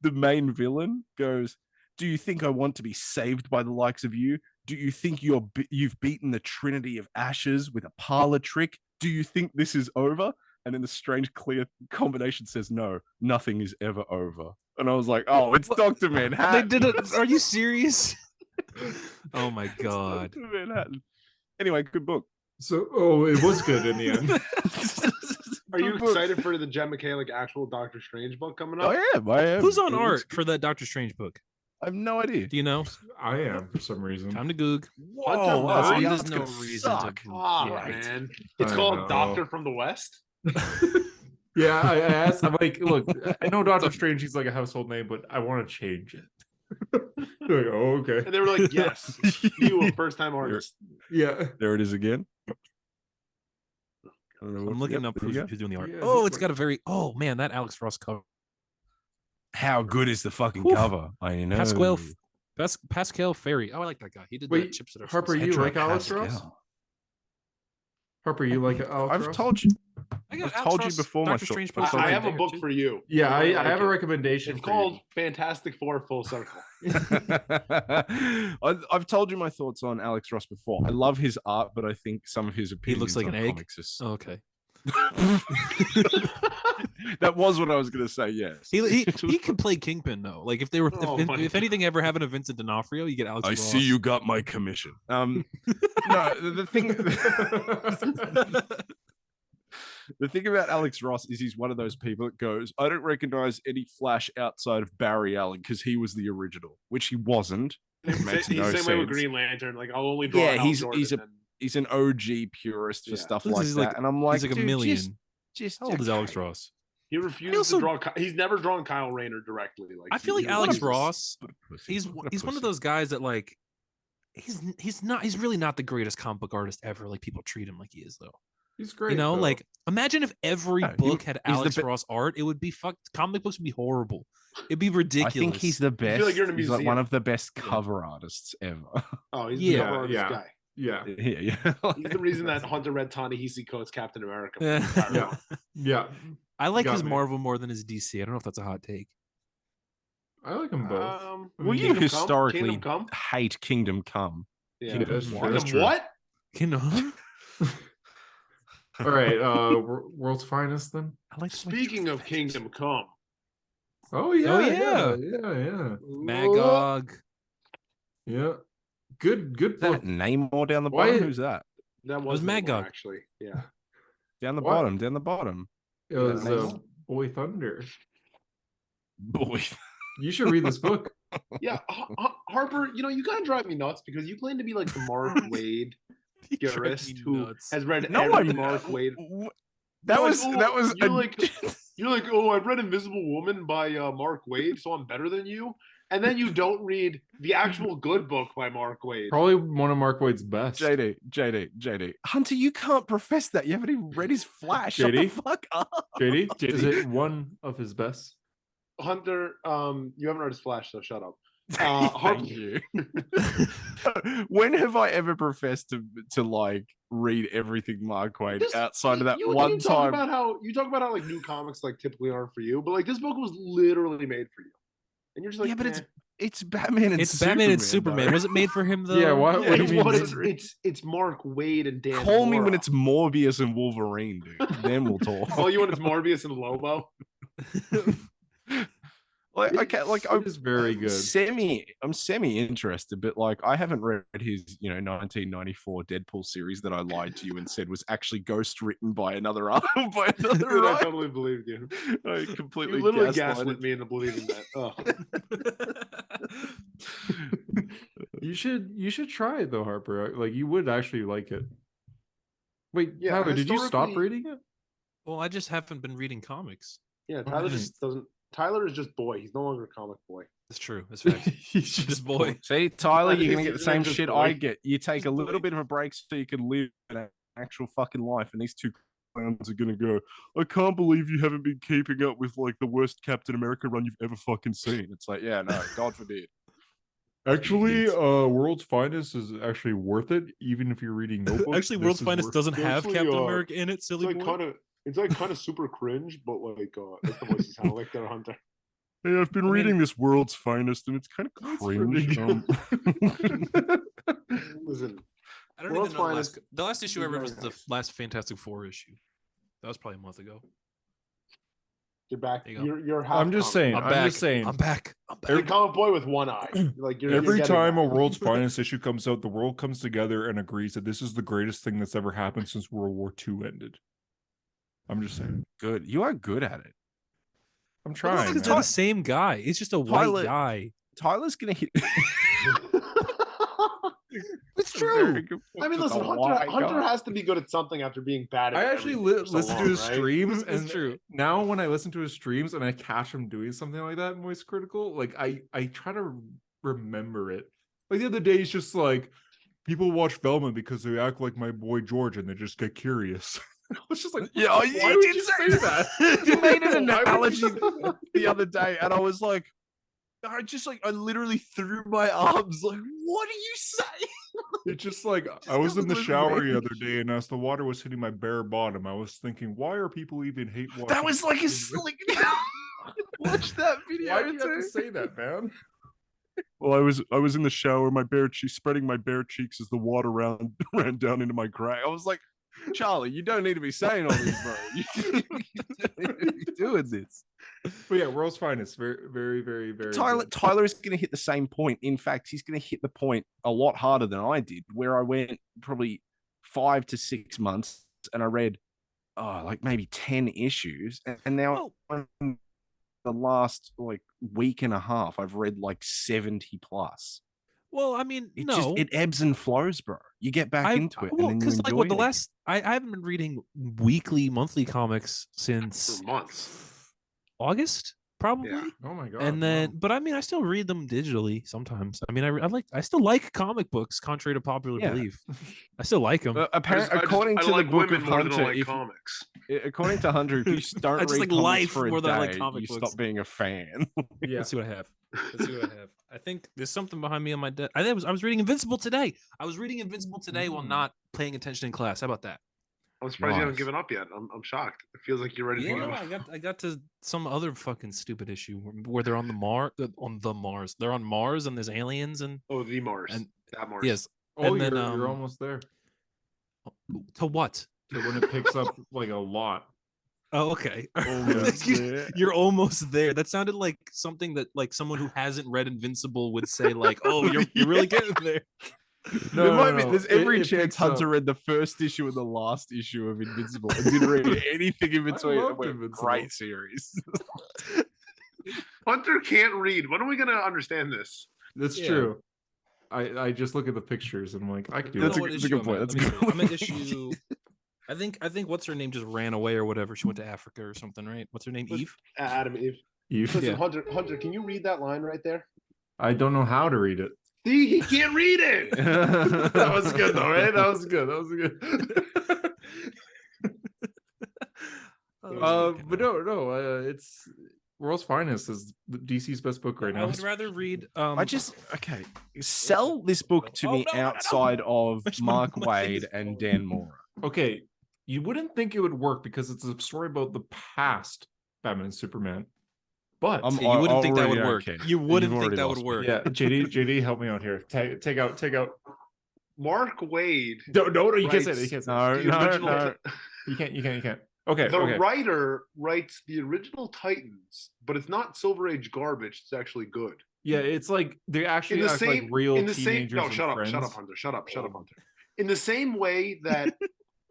Speaker 2: the main villain goes, "Do you think I want to be saved by the likes of you? Do you think you've beaten the Trinity of Ashes with a parlor trick? Do you think this is over?" And then the strange clear combination says, "No, nothing is ever over." And I was like, "Oh, it's Dr. Manhattan."
Speaker 3: They did it. Are you serious? Oh my god.
Speaker 2: Dr. Manhattan. Anyway, good book.
Speaker 1: So, it was good in the end.
Speaker 4: Are you excited for the Jen McKay actual Doctor Strange book coming up?
Speaker 2: I am.
Speaker 3: Who's on art for that Doctor Strange book?
Speaker 2: I have no idea.
Speaker 3: Do you know?
Speaker 1: I am for some reason.
Speaker 3: Time to Goog.
Speaker 2: Whoa,
Speaker 3: there's no reason to.
Speaker 4: Man, it's called Doctor from the West.
Speaker 1: Yeah, I asked. I'm like, look, I know Doctor Strange. He's like a household name, but I want to change it. They're like, oh, okay.
Speaker 4: And they were like, "Yes, you a first-time artist."
Speaker 1: Yeah,
Speaker 2: there it is again.
Speaker 3: I'm looking up who's doing the art. Yeah, it's got a very. Oh man, that Alex Ross cover.
Speaker 2: How good is the fucking cover? I know.
Speaker 3: Pascal Ferry. Oh, I like that guy. He did the chips at
Speaker 1: Harper, you like Alex Ross? Harper, you like Alex Ross?
Speaker 2: I've told you. I've told you before.
Speaker 4: I have a book for you.
Speaker 1: Yeah, I have a recommendation.
Speaker 4: It's called Fantastic Four Full Circle.
Speaker 2: I've told you my thoughts on Alex Ross before. I love his art, but I think some of his opinions.
Speaker 3: He looks like an egg.
Speaker 2: Oh,
Speaker 3: okay.
Speaker 2: That was what I was going to say. Yes,
Speaker 3: he could play Kingpin though. Like if they were, if anything ever happened to Vincent D'Onofrio, you get Alex.
Speaker 2: I
Speaker 3: Ross.
Speaker 2: see you got my commission. No, the thing. The thing about Alex Ross is he's one of those people that goes, "I don't recognize any Flash outside of Barry Allen because he was the original," which he wasn't.
Speaker 4: It makes no sense. Same way with Green Lantern. Like I'll only draw. Yeah,
Speaker 2: he's an OG purist for stuff like that, and I'm like,
Speaker 3: he's like a million. How old is Alex Ross?
Speaker 4: He refused to draw. He's never drawn Kyle Rayner directly. Like
Speaker 3: I feel like Alex Ross. He's one of those guys that like he's really not the greatest comic book artist ever. Like people treat him like he is though.
Speaker 1: He's great.
Speaker 3: You know, like imagine if every book had Alex Ross art, it would be fucked. Comic books would be horrible. It'd be ridiculous.
Speaker 2: I think he's the best.
Speaker 4: I feel like you're in a museum.
Speaker 2: He's like one of the best cover artists ever.
Speaker 4: Oh, he's the cover artist guy.
Speaker 1: Yeah.
Speaker 4: He's the reason that Hunter read Ta-Nehisi Coates Captain America.
Speaker 1: Yeah.
Speaker 3: I like his Marvel more than his DC. I don't know if that's a hot take.
Speaker 1: I like them both.
Speaker 2: Well, you historically hate Kingdom Come.
Speaker 4: Yeah. Kingdom what?
Speaker 3: Kingdom.
Speaker 1: All right, World's Finest then.
Speaker 4: Speaking of Kingdom Come.
Speaker 1: Oh yeah.
Speaker 3: Magog.
Speaker 1: Yeah. Good book.
Speaker 2: That name more down the bottom? Who's that?
Speaker 4: That was
Speaker 3: Magog.
Speaker 4: Actually. Yeah.
Speaker 2: Down the bottom.
Speaker 1: It was Boy Thunder.
Speaker 2: Boy.
Speaker 1: You should read this book.
Speaker 4: Yeah. Harper, you gotta drive me nuts because you claim to be like the Mark Waid purist who has read every Mark Waid. You're like, oh, I've read Invisible Woman by Mark Waid, so I'm better than you. And then you don't read the actual good book by Mark Waid.
Speaker 1: Probably one of Mark Waid's best.
Speaker 2: JD. Hunter, you can't profess that. You haven't even read his Flash. Shut the fuck up.
Speaker 1: JD, is it one of his best?
Speaker 4: Hunter, you haven't read his Flash, so shut up.
Speaker 2: Thank you. When have I ever professed to like read everything Mark Waid outside of that one time?
Speaker 4: You talk about how like new comics like typically aren't for you, but like this book was literally made for you. And you're just like,
Speaker 2: but it's Batman and
Speaker 3: Batman and Superman. Was it made for him though?
Speaker 1: Yeah, what do you mean?
Speaker 4: It's Mark Waid and Dan.
Speaker 2: Call me when it's Morbius and Wolverine, dude. Then we'll talk.
Speaker 4: Call you when it's Morbius and Lobo.
Speaker 1: It is very good.
Speaker 2: I'm semi interested, but like I haven't read his 1994 Deadpool series that I lied to you and said was actually ghost written by another I
Speaker 4: totally believed you.
Speaker 2: I completely
Speaker 4: gaslit me into believing that. Oh.
Speaker 1: You should try it though, Harper. Like you would actually like it. Wait, Tyler, did you stop reading it?
Speaker 3: Well, I just haven't been reading comics.
Speaker 4: Yeah, Tyler just doesn't. Tyler is just boy. He's no longer a comic boy.
Speaker 3: That's true. That's facts.
Speaker 1: He's just
Speaker 3: boy.
Speaker 2: See, Tyler, you're gonna get the
Speaker 4: He's
Speaker 2: same
Speaker 4: just
Speaker 2: shit
Speaker 4: boy.
Speaker 2: I get. You take
Speaker 4: Just
Speaker 2: a little
Speaker 4: boy.
Speaker 2: bit of a break so you can live an actual fucking life, and these two clowns are gonna go, I can't believe you haven't been keeping up with like the worst Captain America run you've ever fucking seen. It's like, yeah, no, God forbid.
Speaker 1: Actually, World's Finest is actually worth it, even if you're reading notebooks.
Speaker 3: Actually, World's Finest doesn't have Captain America in it, silly boy.
Speaker 4: It's like kind of super cringe, but like that's the voice you sound like there, Hunter.
Speaker 2: Hey, I've been reading this World's Finest, and it's kind of cringe.
Speaker 4: Listen,
Speaker 3: I don't even know the last issue I read was the last Fantastic Four issue. That was probably a month ago.
Speaker 4: You're back. You're half.
Speaker 1: I'm just saying.
Speaker 3: I'm back.
Speaker 4: You're a comic boy with one eye. Like
Speaker 1: every time a World's Finest issue comes out, the world comes together and agrees that this is the greatest thing that's ever happened since World War II ended. I'm just saying.
Speaker 2: Good. You are good at it.
Speaker 1: I'm trying.
Speaker 3: Because they're the same guy. It's just a white guy.
Speaker 2: Tyler's gonna hit.
Speaker 4: It's true. I mean, listen, Hunter has to be good at something after being bad at it.
Speaker 1: I actually listen to his streams, and
Speaker 3: it's true.
Speaker 1: Now when I listen to his streams and I catch him doing something like that in Voice Critical, like I try to remember it. Like the other day, he's just like, people watch Velma because they act like my boy George and they just get curious. I was just like,
Speaker 2: yeah,
Speaker 1: why would you say that?
Speaker 2: You made an analogy the other day, and I was like, I literally threw my arms. Like, what are you saying?
Speaker 1: It's just like I was in the shower the other day, and as the water was hitting my bare bottom, I was thinking, why are people even hate watching?
Speaker 2: That was like a slick. Watch that video.
Speaker 1: Why do you have to say that, man?
Speaker 2: Well, I was in the shower, my bare cheeks, spreading my bare cheeks as the water ran down into my crack. I was like, Charlie, you don't need to be saying all this, bro. You doing this.
Speaker 1: But yeah, World's Finest, very, very, very, very.
Speaker 2: Tyler is going to hit the same point. In fact, he's going to hit the point a lot harder than I did, where I went probably 5 to 6 months and I read, like maybe 10 issues, and now the last like week and a half, I've read like 70 plus.
Speaker 3: Well, I mean,
Speaker 2: it ebbs and flows, bro. You get back into it, and then you enjoy it.
Speaker 3: I haven't been reading weekly, monthly comics since
Speaker 4: months.
Speaker 3: August, probably.
Speaker 4: Yeah.
Speaker 1: Oh my god!
Speaker 3: And then, but I mean, I still read them digitally sometimes. I mean, I still like comic books, contrary to popular belief. I still like them.
Speaker 2: Apparently, according to the book of Hunter,
Speaker 4: comics.
Speaker 2: According to Hunter, if you start reading
Speaker 3: like
Speaker 2: comics
Speaker 3: life
Speaker 2: for a
Speaker 3: more than I like
Speaker 2: day,
Speaker 3: comic
Speaker 2: you
Speaker 3: books.
Speaker 2: stop being a fan.
Speaker 3: Yeah. Let's see what I have. I think there's something behind me on my desk. I was reading Invincible today. While not paying attention in class. How about that?
Speaker 4: I'm surprised you haven't given up yet. I'm shocked. It feels like you're ready to give up.
Speaker 3: I got to some other fucking stupid issue where they're on the Mars. They're on Mars and there's aliens and
Speaker 4: the Mars.
Speaker 3: And
Speaker 4: that Mars.
Speaker 3: Yes.
Speaker 1: Oh,
Speaker 3: and then,
Speaker 1: you're almost there.
Speaker 3: To what?
Speaker 1: To when it picks up like a lot.
Speaker 3: Oh, okay. You're almost there. That sounded like something that like someone who hasn't read Invincible would say. Like, oh, you're really getting there.
Speaker 2: There's every chance Hunter read the first issue and the last issue of Invincible and didn't read anything in between. Great series.
Speaker 4: Hunter can't read. When are we gonna understand this?
Speaker 1: That's true. I just look at the pictures and I'm like, I can do
Speaker 2: that. That's a good point.
Speaker 3: I'm at issue. I think what's her name just ran away or whatever. She went to Africa or something, right? What's her name? Eve.
Speaker 4: Adam Eve. Listen, Hunter, can you read that line right there?
Speaker 1: I don't know how to read it.
Speaker 4: See, he can't read it.
Speaker 1: That was good though, right? That was good. But no, it's World's Finest is DC's best book right now.
Speaker 3: I would rather read.
Speaker 2: Sell this book to me outside of Mark Waid and Dan Mora.
Speaker 1: Okay, you wouldn't think it would work because it's a story about the past Batman and Superman. But
Speaker 3: you wouldn't think that would work. You wouldn't think that would work.
Speaker 1: Yeah, JD, help me out here. Take out.
Speaker 4: Mark Waid.
Speaker 1: No, you can't say that. You can't say that.
Speaker 2: No.
Speaker 1: You can't. Okay.
Speaker 4: The writer writes the original Titans, but it's not Silver Age garbage. It's actually good.
Speaker 1: Yeah, it's like they actually act like real teenagers.
Speaker 4: No, shut up, Hunter. Shut up, Hunter. In the same way that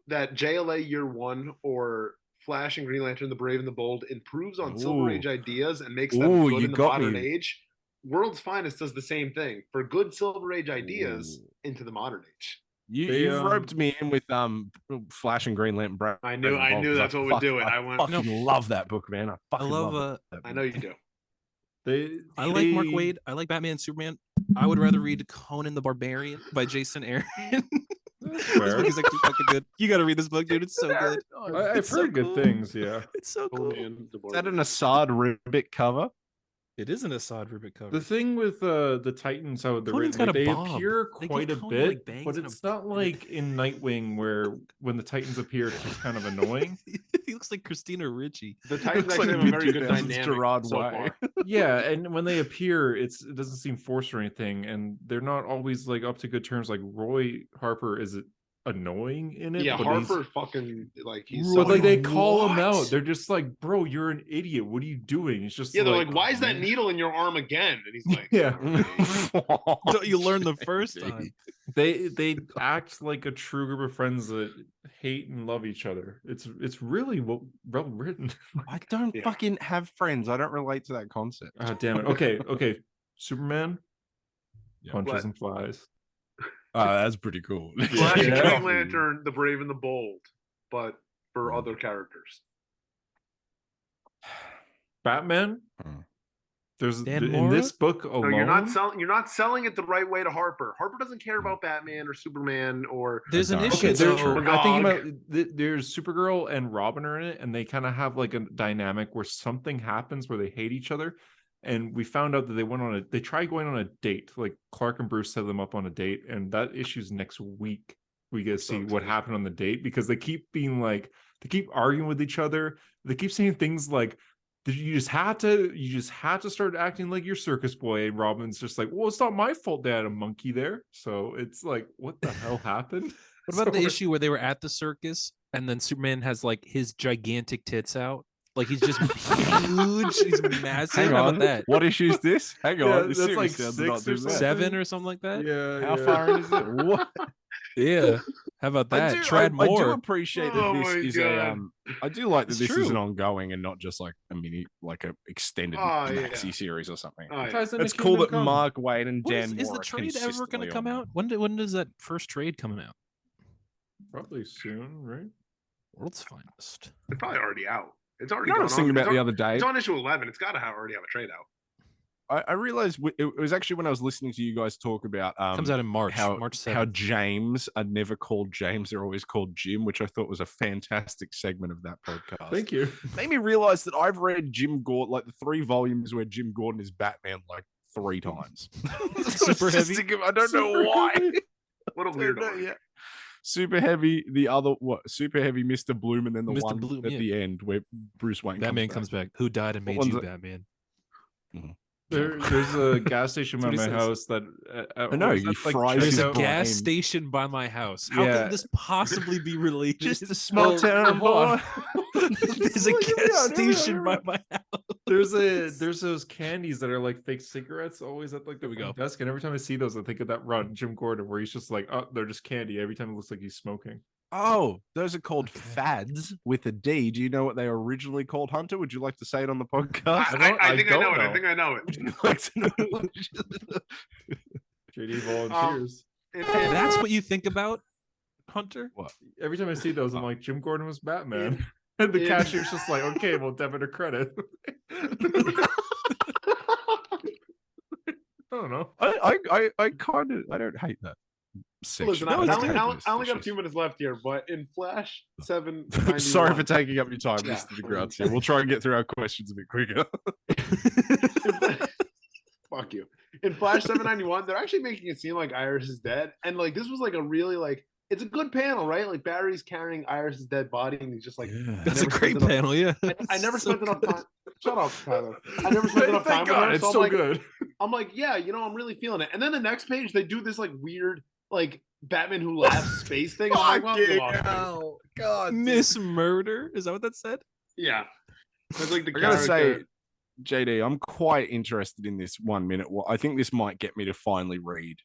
Speaker 4: JLA Year One or Flash and Green Lantern, the Brave and the Bold improves on Silver Age ideas and makes them good in the modern age. World's Finest does the same thing for good Silver Age ideas into the modern age.
Speaker 2: You've roped me in with Flash and Green Lantern.
Speaker 4: I knew that's what we'd do it.
Speaker 2: I fucking love that book, man. I love
Speaker 4: it. I know you do.
Speaker 3: I like Mark Waid. I like Batman and Superman. I would rather read Conan the Barbarian by Jason Aaron. This book is actually fucking good. You got to read this book, dude. It's so good.
Speaker 1: I've heard good things. Yeah,
Speaker 3: it's so cool.
Speaker 2: Is that an Assad Ribic cover?
Speaker 3: It is an Assad Ribic cover.
Speaker 1: The thing with the Titans, how they're written, they appear quite a bit, but it's not like in Nightwing where when the Titans appear, it's just kind of annoying.
Speaker 3: He looks like Christina Ricci.
Speaker 4: The Titans actually have a very good dynamic
Speaker 2: Gerard
Speaker 4: so
Speaker 2: Way.
Speaker 4: far.
Speaker 1: Yeah, and when they appear, it doesn't seem forced or anything, and they're not always like up to good terms. Like Roy Harper is annoying in it.
Speaker 4: Yeah,
Speaker 1: but
Speaker 4: Harper fucking like he's.
Speaker 1: But like they call him out. They're just like, bro, you're an idiot. What are you doing? It's just
Speaker 4: they're like, why is that needle in your arm again? And he's like,
Speaker 1: yeah.
Speaker 3: Don't you learn the first time?
Speaker 1: They act like a true group of friends that hate and love each other. It's really well written.
Speaker 2: I don't fucking have friends. I don't relate to that concept.
Speaker 1: Oh, damn it. Okay. Superman punches and flies.
Speaker 2: That's pretty cool.
Speaker 4: Flash and Green Lantern, the Brave and the Bold, but for other characters.
Speaker 1: Batman. There's in this book alone.
Speaker 4: No, you're not selling it the right way to Harper. Harper doesn't care about Batman or Superman or.
Speaker 3: There's an issue.
Speaker 1: I think about there's Supergirl and Robin are in it, and they kind of have like a dynamic where something happens where they hate each other. And we found out that they tried going on a date. Like Clark and Bruce set them up on a date, and that issue's next week. We get to see what happened on the date because they keep arguing with each other. They keep saying things like, you just had to start acting like your circus boy. And Robin's just like, well, it's not my fault they had a monkey there. So it's like, what the hell happened?
Speaker 3: What about the issue where they were at the circus and then Superman has like his gigantic tits out? Like he's just huge. He's massive.
Speaker 2: Hang on.
Speaker 3: How about that?
Speaker 2: What issue is this? Hang on.
Speaker 1: This like 6 or
Speaker 3: 7 or something like that.
Speaker 1: Yeah.
Speaker 2: How far is it? What?
Speaker 3: Yeah. How about that?
Speaker 2: I
Speaker 3: do
Speaker 2: appreciate that this is I do like that this is an ongoing and not just like a mini, like a extended maxi series or something. It's cool that Mark Waid and Dan Moore
Speaker 3: is the trade ever going to come out? When does that first trade come out?
Speaker 1: Probably soon, right?
Speaker 3: World's Finest.
Speaker 4: It's probably already out. It's already.
Speaker 2: I was thinking about the other day.
Speaker 4: It's on issue 11. It's got to already have a trade out.
Speaker 2: I realized it was actually when I was listening to you guys talk about
Speaker 3: comes out in March.
Speaker 2: March 7th. How James are never called James; they're always called Jim, which I thought was a fantastic segment of that podcast.
Speaker 1: Thank you.
Speaker 2: Made me realize that I've read Jim Gordon, like the 3 volumes where Jim Gordon is Batman, like 3 times.
Speaker 3: Super heavy.
Speaker 2: I don't know why.
Speaker 4: What a weirdo.
Speaker 2: Yeah. Super Heavy, the other Super Heavy, Mr. Bloom, and then the
Speaker 3: Mr.
Speaker 2: one
Speaker 3: Bloom,
Speaker 2: at the end where Bruce Wayne
Speaker 3: Batman comes back. Who died and made you Batman?
Speaker 1: There's a gas station by my house that
Speaker 2: I know he fries.
Speaker 3: There's a gas station by my house. How can this possibly be related?
Speaker 2: Just a small town boy.
Speaker 3: There's a gas station by my house.
Speaker 1: There's those candies that are like fake cigarettes always at like the desk, and every time I see those, I think of that run, Jim Gordon, where he's just like, oh, they're just candy. Every time it looks like he's smoking.
Speaker 2: Oh, those are called fads with a D. Do you know what they were originally called, Hunter? Would you like to say it on the podcast?
Speaker 4: I think I know it. I think I know it.
Speaker 2: Would you like to know?
Speaker 1: JD volunteers.
Speaker 3: That's what you think about, Hunter?
Speaker 2: What?
Speaker 1: Every time I see those, I'm like, Jim Gordon was Batman. And the cashier's just like, okay, well, debit or credit. I don't know.
Speaker 2: I kind of, I don't hate that.
Speaker 4: Listen, I only got a few minutes left here, but in Flash 7,
Speaker 2: sorry for taking up your time, Mr. DeGrasse. We'll try and get through our questions a bit quicker.
Speaker 4: Fuck you. In Flash 791, they're actually making it seem like Iris is dead, and like this was like a really like it's a good panel, right? Like Barry's carrying Iris's dead body, and he's just like,
Speaker 3: that's a great panel, yeah.
Speaker 4: I never spent enough time. Shut up, Tyler. I never spent enough time with her.
Speaker 1: It's so good.
Speaker 4: I'm like, yeah, you know, I'm really feeling it. And then the next page, they do this like weird, like Batman Who Laughs space thing. I'm like,
Speaker 3: well, God, Miss Murder. Is that what that said?
Speaker 4: Yeah. It's like the
Speaker 2: I gotta say, JD, I'm quite interested in this 1 minute. Well, I think this might get me to finally read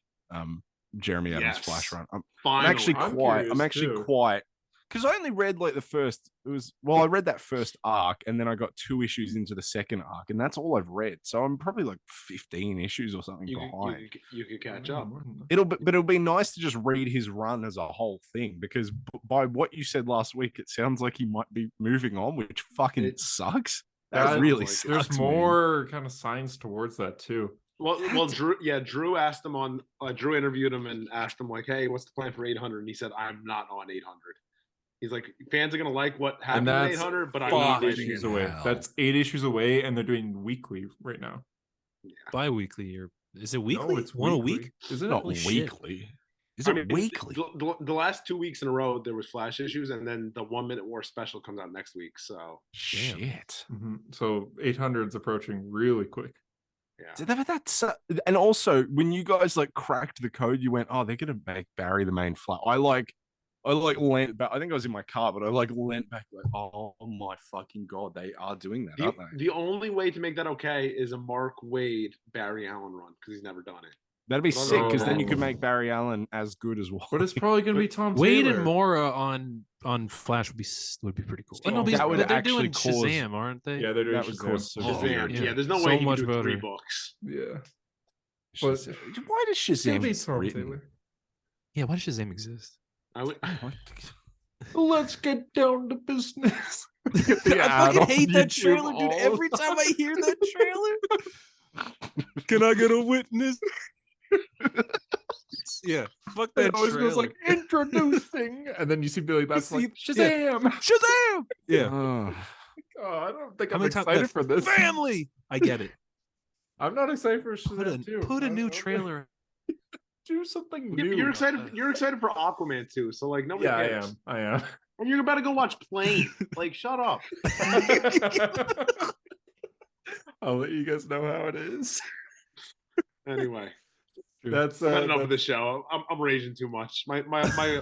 Speaker 2: Jeremy Adams' Flash run. I'm actually quite because I only read like the first. I read that first arc, and then I got 2 issues into the second arc, and that's all I've read. So I'm probably like 15 issues or something behind.
Speaker 4: You could catch up.
Speaker 2: It'll be nice to just read his run as a whole thing, because by what you said last week, it sounds like he might be moving on, which fucking sucks. That really
Speaker 1: there's more kind of signs towards that too.
Speaker 4: Well, Drew asked him on. Drew interviewed him and asked him like, "Hey, what's the plan for 800?" And he said, "I'm not on 800." He's like, "Fans are gonna like what happened at 800, but I'm not
Speaker 1: 8 issues away. That's 8 issues away, and they're doing weekly right now.
Speaker 3: Yeah. Bi-weekly or is it weekly?
Speaker 1: No, it's
Speaker 3: one
Speaker 1: weekly.
Speaker 3: a week.
Speaker 2: Is it not weekly? Is it weekly?
Speaker 4: The last 2 weeks in a row, there was Flash issues, and then the 1 Minute War special comes out next week. So
Speaker 2: shit.
Speaker 1: Mm-hmm. So 800's approaching really quick.
Speaker 2: Yeah. That's and also when you guys like cracked the code, you went, "Oh, they're gonna make Barry the main Flash." I leant back. I think I was in my car, but I leant back like, "Oh my fucking god, they are doing that, aren't they?"
Speaker 4: The only way to make that okay is a Mark Waid Barry Allen run because he's never done it.
Speaker 2: That'd be sick because then you could make Barry Allen as good as well.
Speaker 1: But it's probably going to be Tom
Speaker 3: Wade
Speaker 1: Taylor.
Speaker 3: and Mora on Flash would be pretty cool. Oh, no, they're doing Shazam, aren't they?
Speaker 1: Yeah, they're doing
Speaker 4: Shazam. Yeah, there's no way you can do 3 books.
Speaker 1: Yeah.
Speaker 2: But why does Shazam
Speaker 1: be Tom Taylor?
Speaker 3: Yeah, why does Shazam exist?
Speaker 1: Let's get down to business.
Speaker 3: I fucking hate that trailer, dude. Every time I hear that trailer, can I get a witness? Yeah, fuck that. It always
Speaker 1: goes like introducing, and then you see Billy Bat's like Shazam,
Speaker 3: Shazam. Yeah.
Speaker 1: Oh, I don't think I'm excited for this.
Speaker 3: Family. I get it.
Speaker 1: I'm not excited for Shazam too.
Speaker 3: Put a new trailer.
Speaker 1: Do something new.
Speaker 4: You're excited. You're excited for Aquaman too. So like nobody cares.
Speaker 1: I am.
Speaker 4: And you're about to go watch Plane. Like, shut up.
Speaker 1: I'll let you guys know how it is.
Speaker 4: Anyway.
Speaker 1: That's
Speaker 4: enough of the show. I'm raging too much. My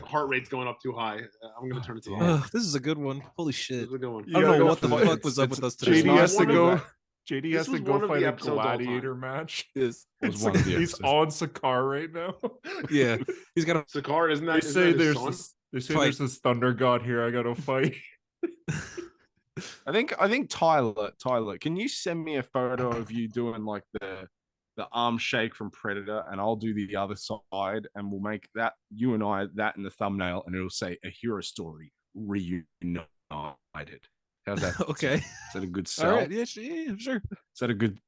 Speaker 4: heart rate's going up too high. I'm gonna turn it to off.
Speaker 3: This is a good one. Holy shit!
Speaker 4: This is a good one.
Speaker 3: I don't know what the fuck was up with us today.
Speaker 1: JD has to go. JD has to go fight a gladiator match.
Speaker 2: He's on
Speaker 1: Sakaar right now.
Speaker 3: Yeah, he's got a
Speaker 4: Sakaar. Isn't that?
Speaker 1: They say there's this thunder god here. I gotta fight.
Speaker 2: I think Tyler, can you send me a photo of you doing like the arm shake from Predator, and I'll do the other side, and we'll make that you and I that in the thumbnail, and it'll say a hero story reunited. How's that?
Speaker 3: Okay.
Speaker 2: Is that a good sell?
Speaker 3: All right. Yeah, sure.
Speaker 2: Is that a good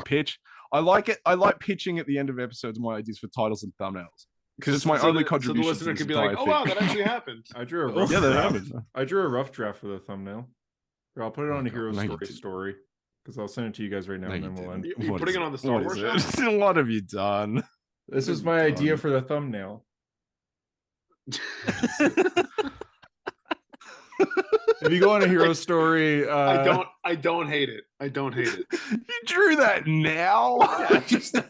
Speaker 2: pitch? I like it. I like pitching at the end of episodes my ideas for titles and thumbnails because it's my only contribution.
Speaker 4: So the listener could be like, "Oh wow, that actually happened."
Speaker 1: I drew a rough
Speaker 2: that happened.
Speaker 1: I drew a rough draft for the thumbnail. Here, I'll put it on a hero story because I'll send it to you guys right now, and then we'll end.
Speaker 4: You're putting it on the Star Wars show?
Speaker 2: What have you done?
Speaker 1: This is my idea for the thumbnail. If you go on a hero story,
Speaker 4: I don't hate it. I don't hate it.
Speaker 2: You drew that now?
Speaker 1: Yeah, just now.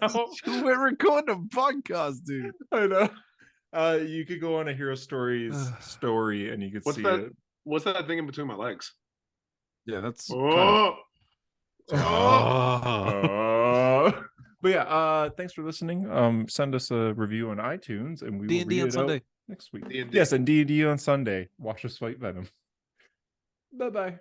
Speaker 2: We're recording a podcast, dude.
Speaker 1: I know. You could go on a hero story, and you could see it.
Speaker 4: What's that thing in between my legs?
Speaker 2: Yeah, that's.
Speaker 1: But yeah, thanks for listening. Send us a review on iTunes, and we will read it out next week.
Speaker 4: D&D.
Speaker 1: Yes, and D&D on Sunday. Watch us fight Venom. Bye-bye.